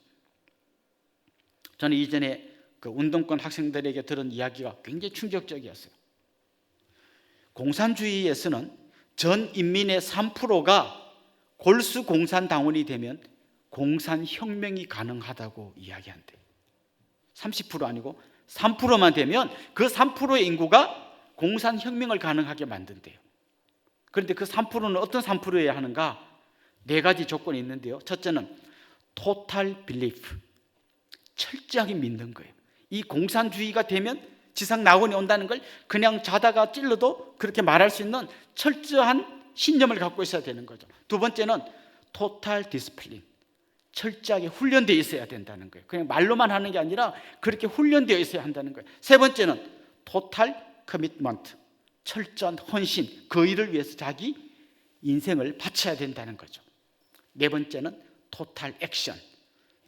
저는 이전에 그 운동권 학생들에게 들은 이야기가 굉장히 충격적이었어요. 공산주의에서는 전 인민의 3%가 골수 공산당원이 되면 공산혁명이 가능하다고 이야기한대요. 30% 아니고 3%만 되면 그 3%의 인구가 공산혁명을 가능하게 만든대요. 그런데 그 3%는 어떤 3%여야 하는가? 4가지 조건이 있는데요. 첫째는 total belief, 철저하게 믿는 거예요. 이 공산주의가 되면 지상 낙원이 온다는 걸 그냥 자다가 찔러도 그렇게 말할 수 있는 철저한 신념을 갖고 있어야 되는 거죠. 두 번째는 토탈 디스플린, 철저하게 훈련되어 있어야 된다는 거예요. 그냥 말로만 하는 게 아니라 그렇게 훈련되어 있어야 한다는 거예요. 세 번째는 토탈 커미트먼트, 철저한 헌신, 그 일을 위해서 자기 인생을 바쳐야 된다는 거죠. 네 번째는 토탈 액션,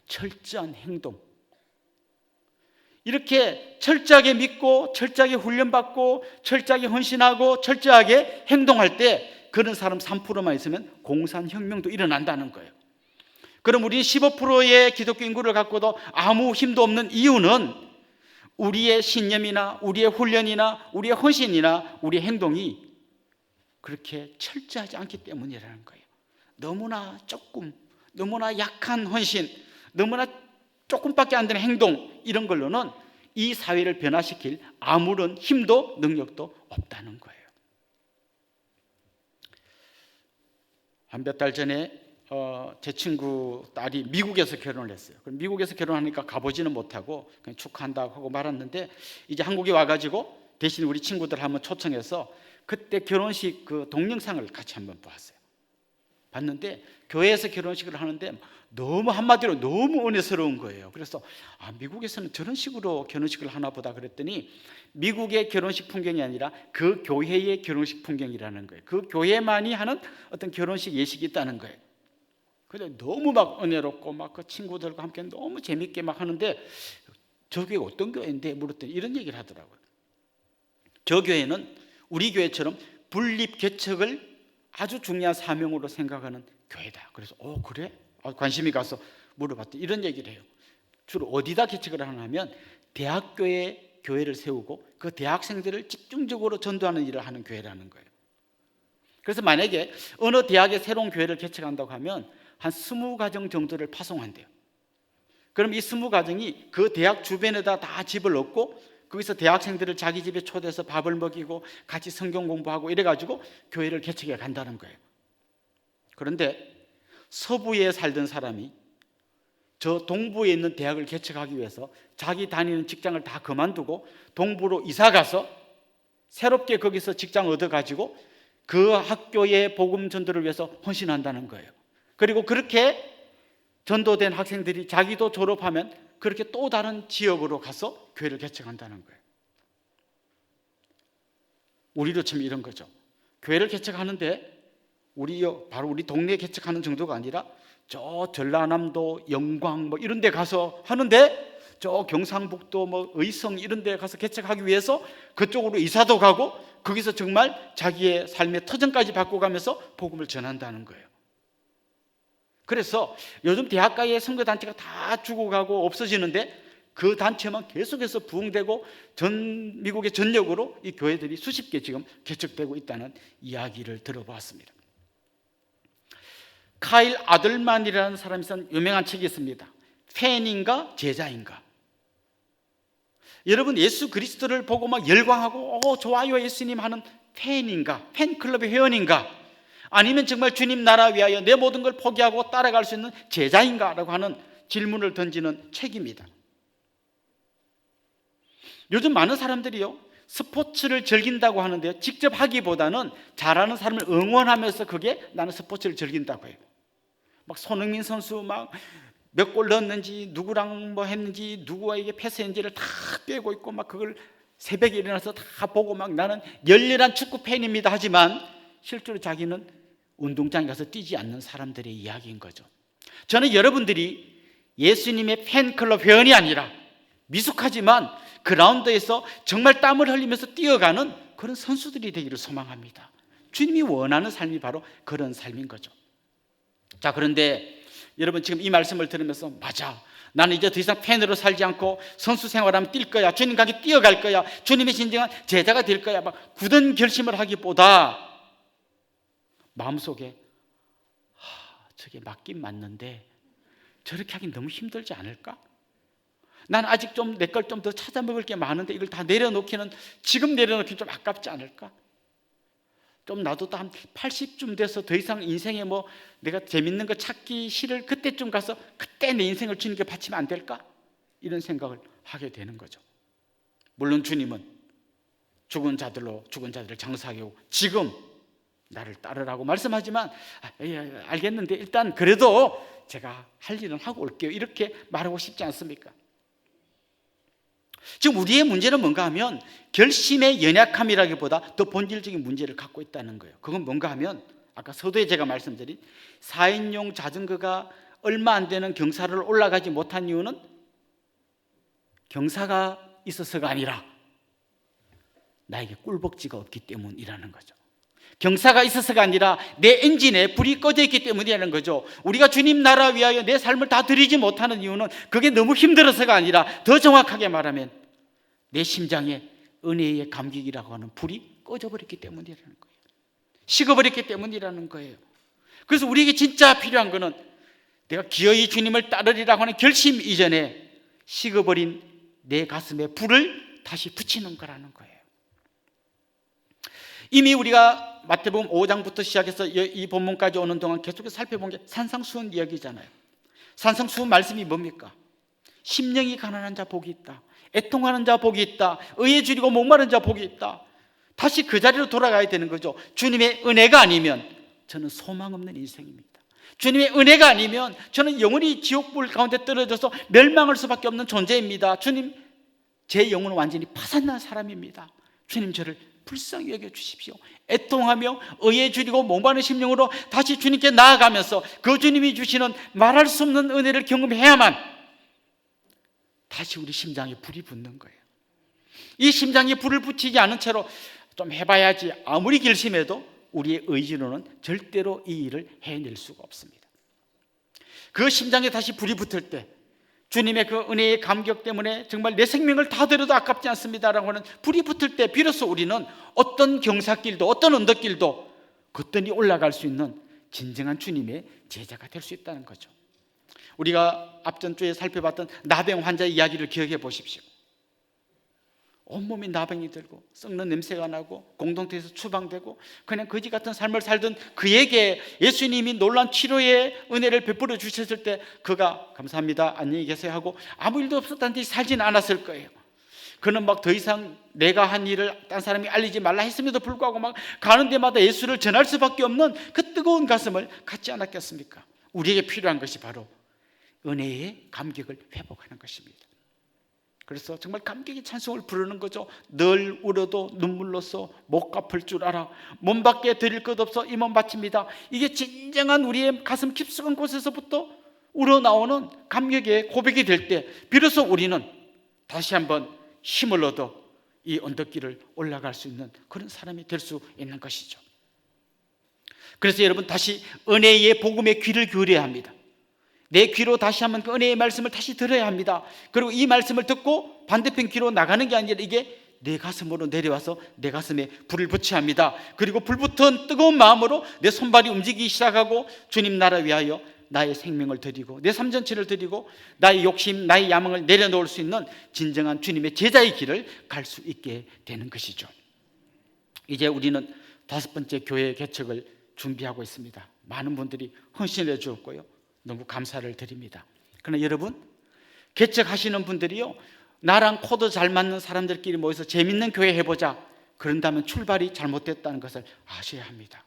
철저한 행동. 이렇게 철저하게 믿고 철저하게 훈련받고 철저하게 헌신하고 철저하게 행동할 때 그런 사람 3%만 있으면 공산혁명도 일어난다는 거예요. 그럼 우리 15%의 기독교 인구를 갖고도 아무 힘도 없는 이유는 우리의 신념이나 우리의 훈련이나 우리의 헌신이나 우리의 행동이 그렇게 철저하지 않기 때문이라는 거예요. 너무나 조금, 너무나 약한 헌신, 너무나 조금밖에 안 되는 행동, 이런 걸로는 이 사회를 변화시킬 아무런 힘도 능력도 없다는 거예요. 한 몇 달 전에 제 친구 딸이 미국에서 결혼을 했어요. 그럼 미국에서 결혼하니까 가보지는 못하고 그냥 축하한다고 하고 말았는데, 이제 한국에 와가지고 대신 우리 친구들 한번 초청해서 그때 결혼식 그 동영상을 같이 한번 봤어요. 봤는데 교회에서 결혼식을 하는데 너무 한마디로 너무 은혜스러운 거예요. 그래서 미국에서는 저런 식으로 결혼식을 하나 보다 그랬더니 미국의 결혼식 풍경이 아니라 그 교회의 결혼식 풍경이라는 거예요. 그 교회만이 하는 어떤 결혼식 예식이 있다는 거예요. 근데 너무 막 은혜롭고 막 그 친구들과 함께 너무 재밌게 막 하는데, 저 교회 어떤 교회인데 물었더니 이런 얘기를 하더라고요. 저 교회는 우리 교회처럼 분립 개척을 아주 중요한 사명으로 생각하는 교회다. 그래서 그래? 관심이 가서 물어봤더니 이런 얘기를 해요. 주로 어디다 개척을 하냐면 대학교에 교회를 세우고 그 대학생들을 집중적으로 전도하는 일을 하는 교회라는 거예요. 그래서 만약에 어느 대학에 새로운 교회를 개척한다고 하면 한 20가정 정도를 파송한대요. 그럼 이 20가정이 그 대학 주변에다 다 집을 얻고 거기서 대학생들을 자기 집에 초대해서 밥을 먹이고 같이 성경 공부하고 이래가지고 교회를 개척해 간다는 거예요. 그런데 서부에 살던 사람이 저 동부에 있는 대학을 개척하기 위해서 자기 다니는 직장을 다 그만두고 동부로 이사가서 새롭게 거기서 직장 얻어가지고 그 학교의 복음 전도를 위해서 헌신한다는 거예요. 그리고 그렇게 전도된 학생들이 자기도 졸업하면 그렇게 또 다른 지역으로 가서 교회를 개척한다는 거예요. 우리도 참 이런 거죠. 교회를 개척하는데 바로 우리 동네에 개척하는 정도가 아니라 저 전라남도 영광 뭐 이런 데 가서 하는데, 저 경상북도 뭐 의성 이런 데 가서 개척하기 위해서 그쪽으로 이사도 가고 거기서 정말 자기의 삶의 터전까지 바꿔가면서 복음을 전한다는 거예요. 그래서 요즘 대학가의 선교단체가 다 죽어가고 없어지는데 그 단체만 계속해서 부흥되고 전 미국의 전역으로 이 교회들이 수십 개 지금 개척되고 있다는 이야기를 들어보았습니다. 카일 아들만이라는 사람이 쓴 유명한 책이 있습니다. 팬인가 제자인가. 여러분, 예수 그리스도를 보고 막 열광하고 좋아요 예수님 하는 팬인가, 팬클럽의 회원인가, 아니면 정말 주님 나라 위하여 내 모든 걸 포기하고 따라갈 수 있는 제자인가 라고 하는 질문을 던지는 책입니다. 요즘 많은 사람들이요, 스포츠를 즐긴다고 하는데요, 직접 하기보다는 잘하는 사람을 응원하면서 그게 나는 스포츠를 즐긴다고 해요. 막 손흥민 선수 막 몇 골 넣었는지, 누구랑 뭐 했는지, 누구에게 패스했는지를 다 빼고 있고 막 그걸 새벽에 일어나서 다 보고 막 나는 열렬한 축구 팬입니다 하지만 실제로 자기는 운동장에 가서 뛰지 않는 사람들의 이야기인 거죠. 저는 여러분들이 예수님의 팬클럽 회원이 아니라 미숙하지만 그라운드에서 정말 땀을 흘리면서 뛰어가는 그런 선수들이 되기를 소망합니다. 주님이 원하는 삶이 바로 그런 삶인 거죠. 자, 그런데 여러분 지금 이 말씀을 들으면서 맞아, 나는 이제 더 이상 팬으로 살지 않고 선수 생활하면 뛸 거야, 주님과 함께 뛰어갈 거야, 주님의 진정한 제자가 될 거야, 막 굳은 결심을 하기보다 마음속에 저게 맞긴 맞는데 저렇게 하긴 너무 힘들지 않을까? 난 아직 좀 내 걸 좀 더 찾아 먹을 게 많은데 이걸 다 내려놓기는, 지금 내려놓기는 좀 아깝지 않을까? 좀 나도 한 80쯤 돼서 더 이상 인생에 뭐 내가 재밌는 거 찾기 싫을 그때쯤 가서 그때 내 인생을 주님께 바치면 안 될까? 이런 생각을 하게 되는 거죠. 물론 주님은 죽은 자들을 장사하게 하고 지금 나를 따르라고 말씀하지만 알겠는데 일단 그래도 제가 할 일은 하고 올게요, 이렇게 말하고 싶지 않습니까? 지금 우리의 문제는 뭔가 하면 결심의 연약함이라기보다 더 본질적인 문제를 갖고 있다는 거예요. 그건 뭔가 하면 아까 서두에 제가 말씀드린 4인용 자전거가 얼마 안 되는 경사를 올라가지 못한 이유는 경사가 있어서가 아니라 나에게 꿀벅지가 없기 때문이라는 거죠. 경사가 있어서가 아니라 내 엔진에 불이 꺼져 있기 때문이라는 거죠. 우리가 주님 나라 위하여 내 삶을 다 드리지 못하는 이유는 그게 너무 힘들어서가 아니라 더 정확하게 말하면 내 심장에 은혜의 감격이라고 하는 불이 꺼져버렸기 때문이라는 거예요. 식어버렸기 때문이라는 거예요. 그래서 우리에게 진짜 필요한 거는 내가 기어이 주님을 따르리라고 하는 결심 이전에 식어버린 내 가슴에 불을 다시 붙이는 거라는 거예요. 이미 우리가 마태복음 5장부터 시작해서 이 본문까지 오는 동안 계속해서 살펴본 게 산상수훈 이야기잖아요. 산상수훈 말씀이 뭡니까? 심령이 가난한 자 복이 있다, 애통하는 자 복이 있다, 의에 줄이고 목마른 자 복이 있다. 다시 그 자리로 돌아가야 되는 거죠. 주님의 은혜가 아니면 저는 소망 없는 인생입니다. 주님의 은혜가 아니면 저는 영원히 지옥불 가운데 떨어져서 멸망할 수밖에 없는 존재입니다. 주님, 제 영혼은 완전히 파산난 사람입니다. 주님, 저를 불쌍히 여겨주십시오. 애통하며 의에 줄이고 목마른 심령으로 다시 주님께 나아가면서 그 주님이 주시는 말할 수 없는 은혜를 경험해야만 다시 우리 심장에 불이 붙는 거예요. 이 심장에 불을 붙이지 않은 채로 좀 해봐야지 아무리 결심해도 우리의 의지로는 절대로 이 일을 해낼 수가 없습니다. 그 심장에 다시 불이 붙을 때 주님의 그 은혜의 감격 때문에 정말 내 생명을 다 드려도 아깝지 않습니다라고 하는 불이 붙을 때 비로소 우리는 어떤 경사길도 어떤 언덕길도 거뜬히 올라갈 수 있는 진정한 주님의 제자가 될 수 있다는 거죠. 우리가 앞전 주에 살펴봤던 나병 환자 이야기를 기억해 보십시오. 온몸이 나병이 들고 썩는 냄새가 나고 공동체에서 추방되고 그냥 거지 같은 삶을 살던 그에게 예수님이 놀라운 치료의 은혜를 베풀어 주셨을 때 그가 감사합니다, 안녕히 계세요 하고 아무 일도 없었다는 듯이 살지는 않았을 거예요. 그는 막 더 이상 내가 한 일을 딴 사람이 알리지 말라 했음에도 불구하고 막 가는 데마다 예수를 전할 수밖에 없는 그 뜨거운 가슴을 갖지 않았겠습니까? 우리에게 필요한 것이 바로 은혜의 감격을 회복하는 것입니다. 그래서 정말 감격의 찬송을 부르는 거죠. 늘 울어도 눈물로써 못 갚을 줄 알아 몸 밖에 드릴 것 없어 이 몸 바칩니다. 이게 진정한 우리의 가슴 깊숙한 곳에서부터 우러나오는 감격의 고백이 될 때 비로소 우리는 다시 한번 힘을 얻어 이 언덕길을 올라갈 수 있는 그런 사람이 될 수 있는 것이죠. 그래서 여러분 다시 은혜의 복음의 귀를 기울여야 합니다. 내 귀로 다시 한번 그 은혜의 말씀을 다시 들어야 합니다. 그리고 이 말씀을 듣고 반대편 귀로 나가는 게 아니라 이게 내 가슴으로 내려와서 내 가슴에 불을 붙여야 합니다. 그리고 불붙은 뜨거운 마음으로 내 손발이 움직이기 시작하고 주님 나라 위하여 나의 생명을 드리고 내 삶 전체를 드리고 나의 욕심, 나의 야망을 내려놓을 수 있는 진정한 주님의 제자의 길을 갈 수 있게 되는 것이죠. 이제 우리는 5번째 교회 개척을 준비하고 있습니다. 많은 분들이 헌신해 주었고요, 너무 감사를 드립니다. 그러나 여러분, 개척하시는 분들이요, 나랑 코드 잘 맞는 사람들끼리 모여서 재밌는 교회 해보자 그런다면 출발이 잘못됐다는 것을 아셔야 합니다.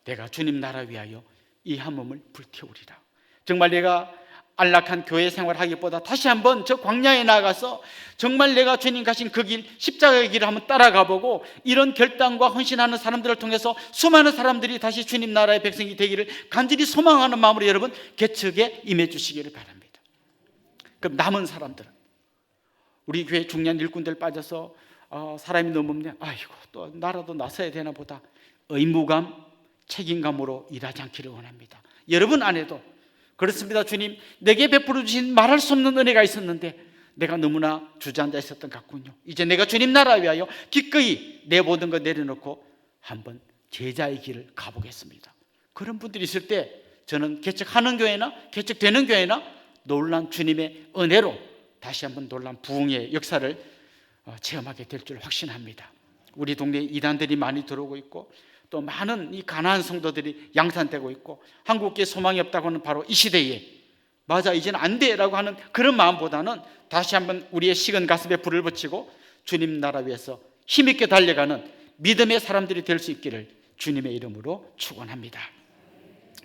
내가 주님 나라 위하여 이 한 몸을 불태우리라. 정말 내가 안락한 교회 생활하기보다 다시 한번 저 광야에 나가서 정말 내가 주님 가신 그 길, 십자가의 길을 한번 따라가 보고 이런 결단과 헌신하는 사람들을 통해서 수많은 사람들이 다시 주님 나라의 백성이 되기를 간절히 소망하는 마음으로 여러분 개척에 임해 주시기를 바랍니다. 그럼 남은 사람들은 우리 교회 중요한 일꾼들 빠져서 사람이 너무 없네, 아이고 또 나라도 나서야 되나 보다, 의무감, 책임감으로 일하지 않기를 원합니다. 여러분 안에도 그렇습니다. 주님, 내게 베풀어 주신 말할 수 없는 은혜가 있었는데 내가 너무나 주저앉아 있었던 것 같군요. 이제 내가 주님 나라 위하여 기꺼이 내 모든 것 내려놓고 한번 제자의 길을 가보겠습니다. 그런 분들이 있을 때 저는 개척하는 교회나 개척되는 교회나 놀란 주님의 은혜로 다시 한번 놀란 부흥의 역사를 체험하게 될 줄 확신합니다. 우리 동네에 이단들이 많이 들어오고 있고 또 많은 이 가난한 성도들이 양산되고 있고 한국교회 소망이 없다고 하는 바로 이 시대에 맞아, 이제는 안 돼라고 하는 그런 마음보다는 다시 한번 우리의 식은 가슴에 불을 붙이고 주님 나라 위해서 힘있게 달려가는 믿음의 사람들이 될 수 있기를 주님의 이름으로 축원합니다.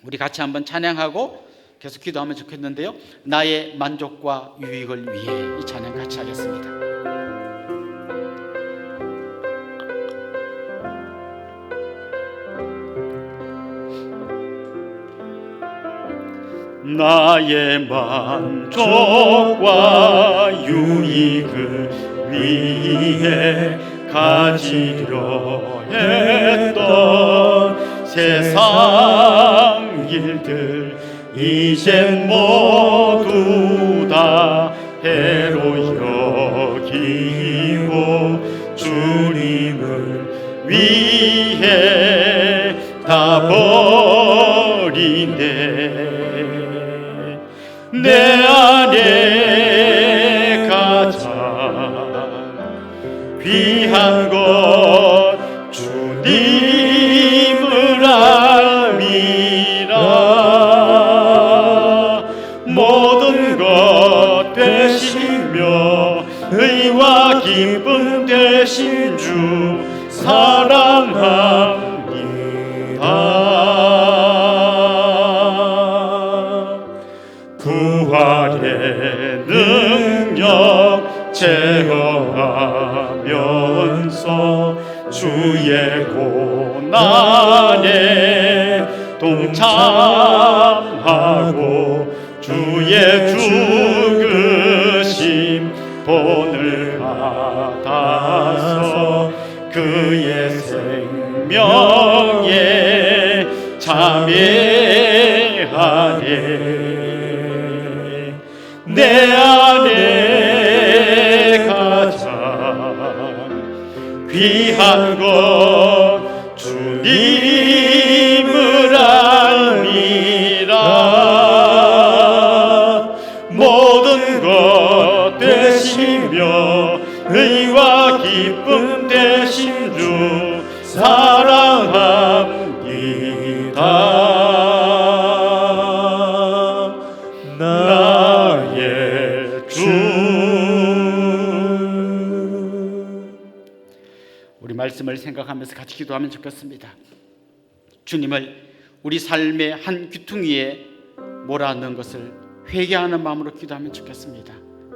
우리 같이 한번 찬양하고 계속 기도하면 좋겠는데요, 나의 만족과 유익을 위해 이 찬양 같이 하겠습니다. 나의 만족과 유익을 위해 가지려 했던 세상 일들 이젠 모두 다 해로 여기고 주님을 위해 다 버리네. 내 안에 가장 귀한 것 주님을 알미라. 모든 것 되시며 의와 기쁨 되신 주 사랑합니다. 부활의 능력 제어하면서 주의 고난에 동참하고 주의 죽으심 본을 받아서 그의 생명에 참여하네. 내 안에 가장 귀한 것 주님을 알미라. 모든 것 되시며 의와 기쁨 되신 주 사랑합니다. 나의 주. 우리 말씀을 생각하면서 같이 기도하면 좋겠습니다. 주님을 우리 삶의 한 귀퉁이에 몰아넣은 것을 회개하는 마음으로 기도하면 좋겠습니다.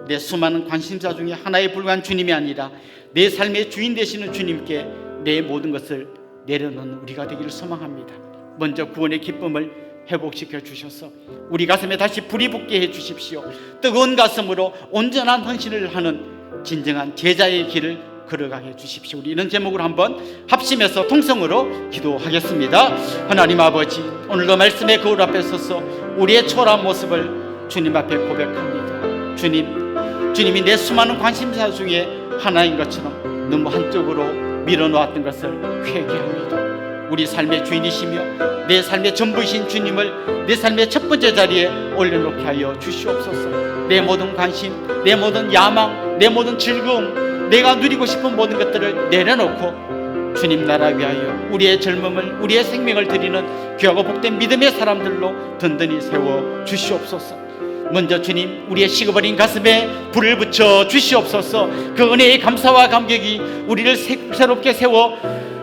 내 수많은 관심사 중에 하나에 불과한 주님이 아니라 내 삶의 주인 되시는 주님께 내 모든 것을 내려놓는 우리가 되기를 소망합니다. 먼저 구원의 기쁨을 회복시켜 주셔서 우리 가슴에 다시 불이 붙게 해 주십시오. 뜨거운 가슴으로 온전한 헌신을 하는 진정한 제자의 길을 걸어가게 해 주십시오. 우리 이런 제목으로 한번 합심해서 통성으로 기도하겠습니다. 하나님 아버지, 오늘도 말씀의 거울 앞에 서서 우리의 초라한 모습을 주님 앞에 고백합니다. 주님이 내 수많은 관심사 중에 하나인 것처럼 너무 한쪽으로 밀어놓았던 것을 회개합니다. 우리 삶의 주인이시며 내 삶의 전부이신 주님을 내 삶의 첫 번째 자리에 올려놓게 하여 주시옵소서. 내 모든 관심, 내 모든 야망, 내 모든 즐거움, 내가 누리고 싶은 모든 것들을 내려놓고 주님 나라 위하여 우리의 젊음을, 우리의 생명을 드리는 귀하고 복된 믿음의 사람들로 든든히 세워 주시옵소서. 먼저 주님, 우리의 식어버린 가슴에 불을 붙여 주시옵소서. 그 은혜의 감사와 감격이 우리를 새롭게 세워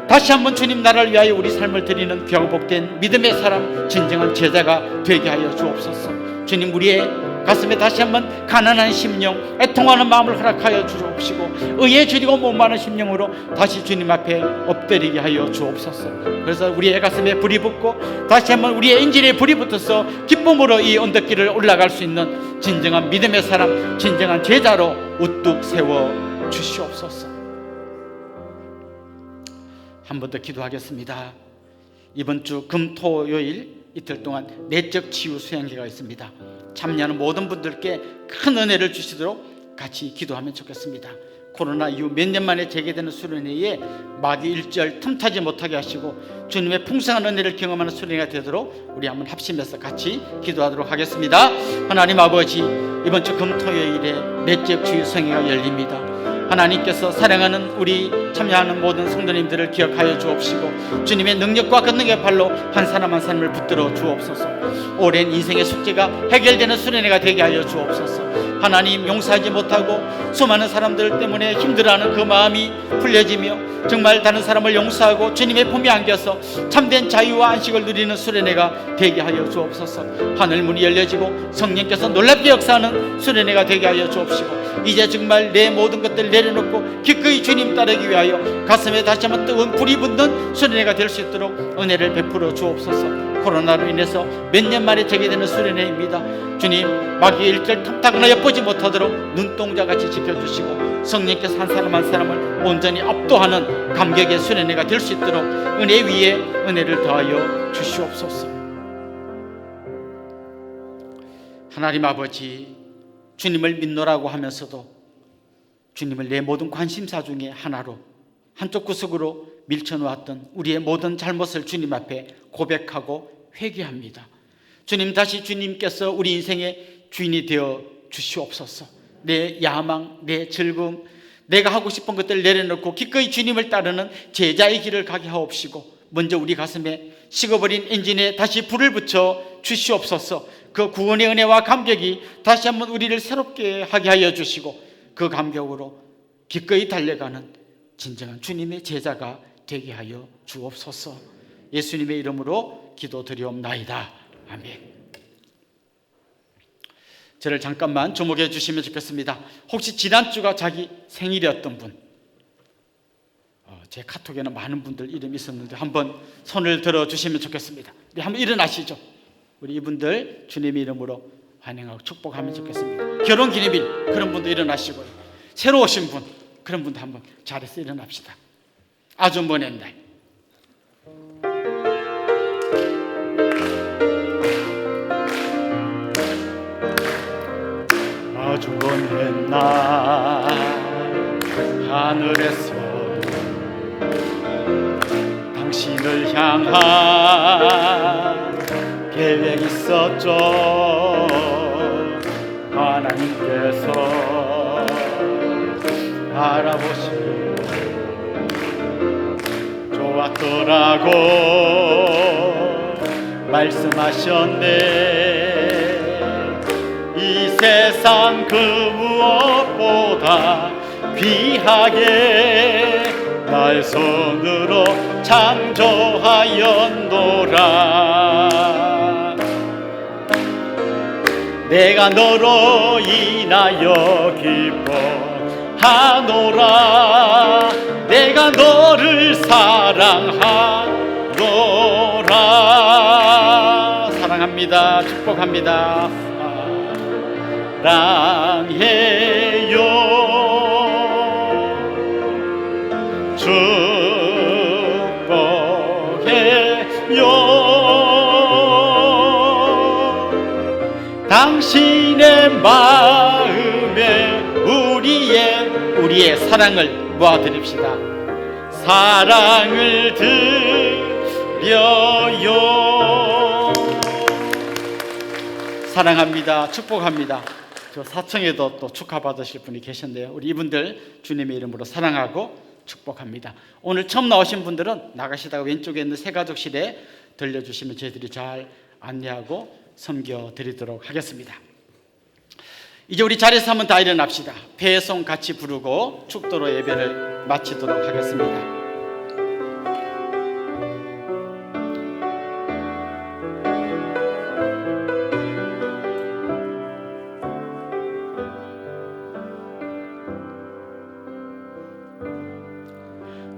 다시 한번 주님 나라를 위하여 우리 삶을 드리는 귀하고 복된 믿음의 사람, 진정한 제자가 되게 하여 주옵소서. 주님, 우리의 가슴에 다시 한번 가난한 심령, 애통하는 마음을 허락하여 주옵시고 의에 줄이고 목마른 심령으로 다시 주님 앞에 엎드리게 하여 주옵소서. 그래서 우리의 가슴에 불이 붙고 다시 한번 우리의 인질에 불이 붙어서 기쁨으로 이 언덕길을 올라갈 수 있는 진정한 믿음의 사람, 진정한 제자로 우뚝 세워 주시옵소서. 한 번 더 기도하겠습니다. 이번 주 금토요일 이틀 동안 내적 치유 수양회가 있습니다. 참여하는 모든 분들께 큰 은혜를 주시도록 같이 기도하면 좋겠습니다. 코로나 이후 몇 년 만에 재개되는 수련회에 마귀 일절 틈타지 못하게 하시고 주님의 풍성한 은혜를 경험하는 수련회가 되도록 우리 한번 합심해서 같이 기도하도록 하겠습니다. 하나님 아버지, 이번 주 금토요일에 내적 치유 수양회가 열립니다. 하나님께서 사랑하는 우리 참여하는 모든 성도님들을 기억하여 주옵시고 주님의 능력과 권능의 발로 한 사람 한 사람을 붙들어 주옵소서. 오랜 인생의 숙제가 해결되는 수련회가 되게 하여 주옵소서. 하나님, 용서하지 못하고 수많은 사람들 때문에 힘들어하는 그 마음이 풀려지며 정말 다른 사람을 용서하고 주님의 품에 안겨서 참된 자유와 안식을 누리는 수련회가 되게 하여 주옵소서. 하늘문이 열려지고 성령께서 놀랍게 역사하는 수련회가 되게 하여 주옵시고 이제 정말 내 모든 것들을 내려놓고 기꺼이 주님 따르기 위하여 가슴에 다시 한번 뜨거운 불이 붙는 수련회가 될 수 있도록 은혜를 베풀어 주옵소서. 코로나로 인해서 몇 년 만에 재개되는 수련회입니다. 주님, 마귀의 일절 탐탁하나 엿보지 못하도록 눈동자같이 지켜주시고 성령께서 한 사람 한 사람을 온전히 압도하는 감격의 수련회가 될 수 있도록 은혜 위에 은혜를 더하여 주시옵소서. 하나님 아버지, 주님을 믿노라고 하면서도 주님을 내 모든 관심사 중에 하나로 한쪽 구석으로 밀쳐놓았던 우리의 모든 잘못을 주님 앞에 고백하고 회개합니다. 주님, 다시 주님께서 우리 인생의 주인이 되어 주시옵소서. 내 야망, 내 즐거움, 내가 하고 싶은 것들을 내려놓고 기꺼이 주님을 따르는 제자의 길을 가게 하옵시고 먼저 우리 가슴에 식어버린 엔진에 다시 불을 붙여 주시옵소서. 그 구원의 은혜와 감격이 다시 한번 우리를 새롭게 하게 하여 주시고 그 감격으로 기꺼이 달려가는 진정한 주님의 제자가 되게 하여 주옵소서. 예수님의 이름으로 기도드리옵나이다. 아멘. 저를 잠깐만 주목해 주시면 좋겠습니다. 혹시 지난주가 자기 생일이었던 분, 제 카톡에는 많은 분들 이름이 있었는데 한번 손을 들어 주시면 좋겠습니다. 우리 한번 일어나시죠. 우리 이분들 주님의 이름으로 환영하고 축복하면 좋겠습니다. 결혼기념일 그런 분도 일어나시고요. 새로 오신 분 그런 분도 한번 자리에서 일어납시다. 아주 먼 옛날 아주 먼 옛날 하늘에서 당신을 향한 계획 있었죠. 하나님께서 알아보시고 좋았더라고 말씀하셨네. 이 세상 그 무엇보다 귀하게 날 손으로 창조하였노라. 내가 너로 인하여 기뻐하노라. 내가 너를 사랑하노라. 사랑합니다. 축복합니다. 사랑해요. 축복해요. 당신의 마음에 우리의 사랑을 모아드립시다. 사랑을 드려요. 사랑합니다. 축복합니다. 저 사청에도 또 축하받으실 분이 계셨네요. 우리 이분들 주님의 이름으로 사랑하고 축복합니다. 오늘 처음 나오신 분들은 나가시다가 왼쪽에 있는 새가족실에 들려주시면 저희들이 잘 안내하고 섬겨드리도록 하겠습니다. 이제 우리 자리에서 한번 다 일어납시다. 배송 같이 부르고 축도로 예배를 마치도록 하겠습니다.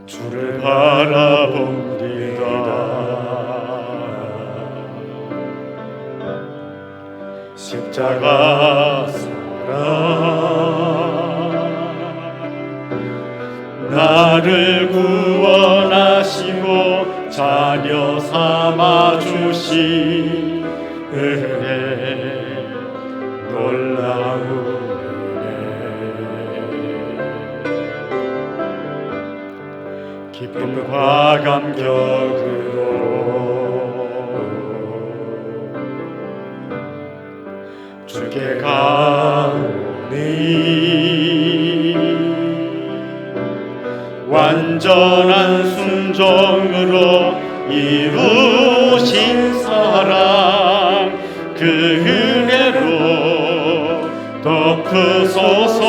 주를 바라봅니다. 십자가 나를 구원하시고 자녀 삼아 주신 은혜 놀라운 은혜 기쁨과 감격으로 주께 가오니 온전한 순종으로 이루신 사랑 그 은혜로 덮으소서.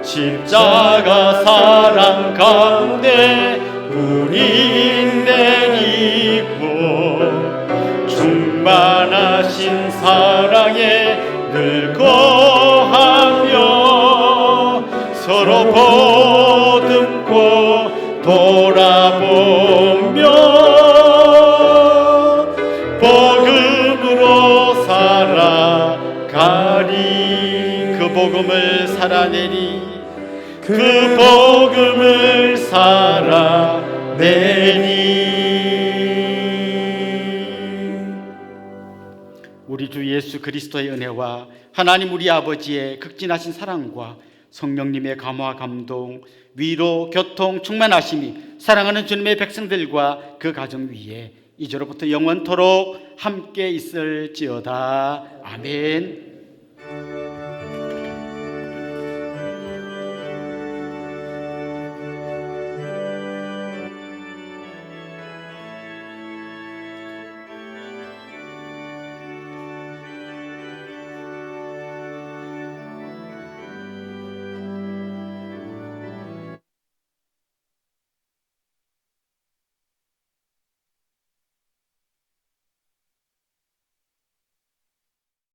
십자가 사랑 가운데 우리 내리고 충만하신 사랑에 늘 거하며 서로 보듬고 돌아보며 복음으로 살아가리. 그 복음을 살아내리. 그 복음을 살아내리. 우리 주 예수 그리스도의 은혜와 하나님 우리 아버지의 극진하신 사랑과 성령님의 감화 감동 위로 교통 충만하심이 사랑하는 주님의 백성들과 그 가정 위에 이제로부터 영원토록 함께 있을지어다. 아멘.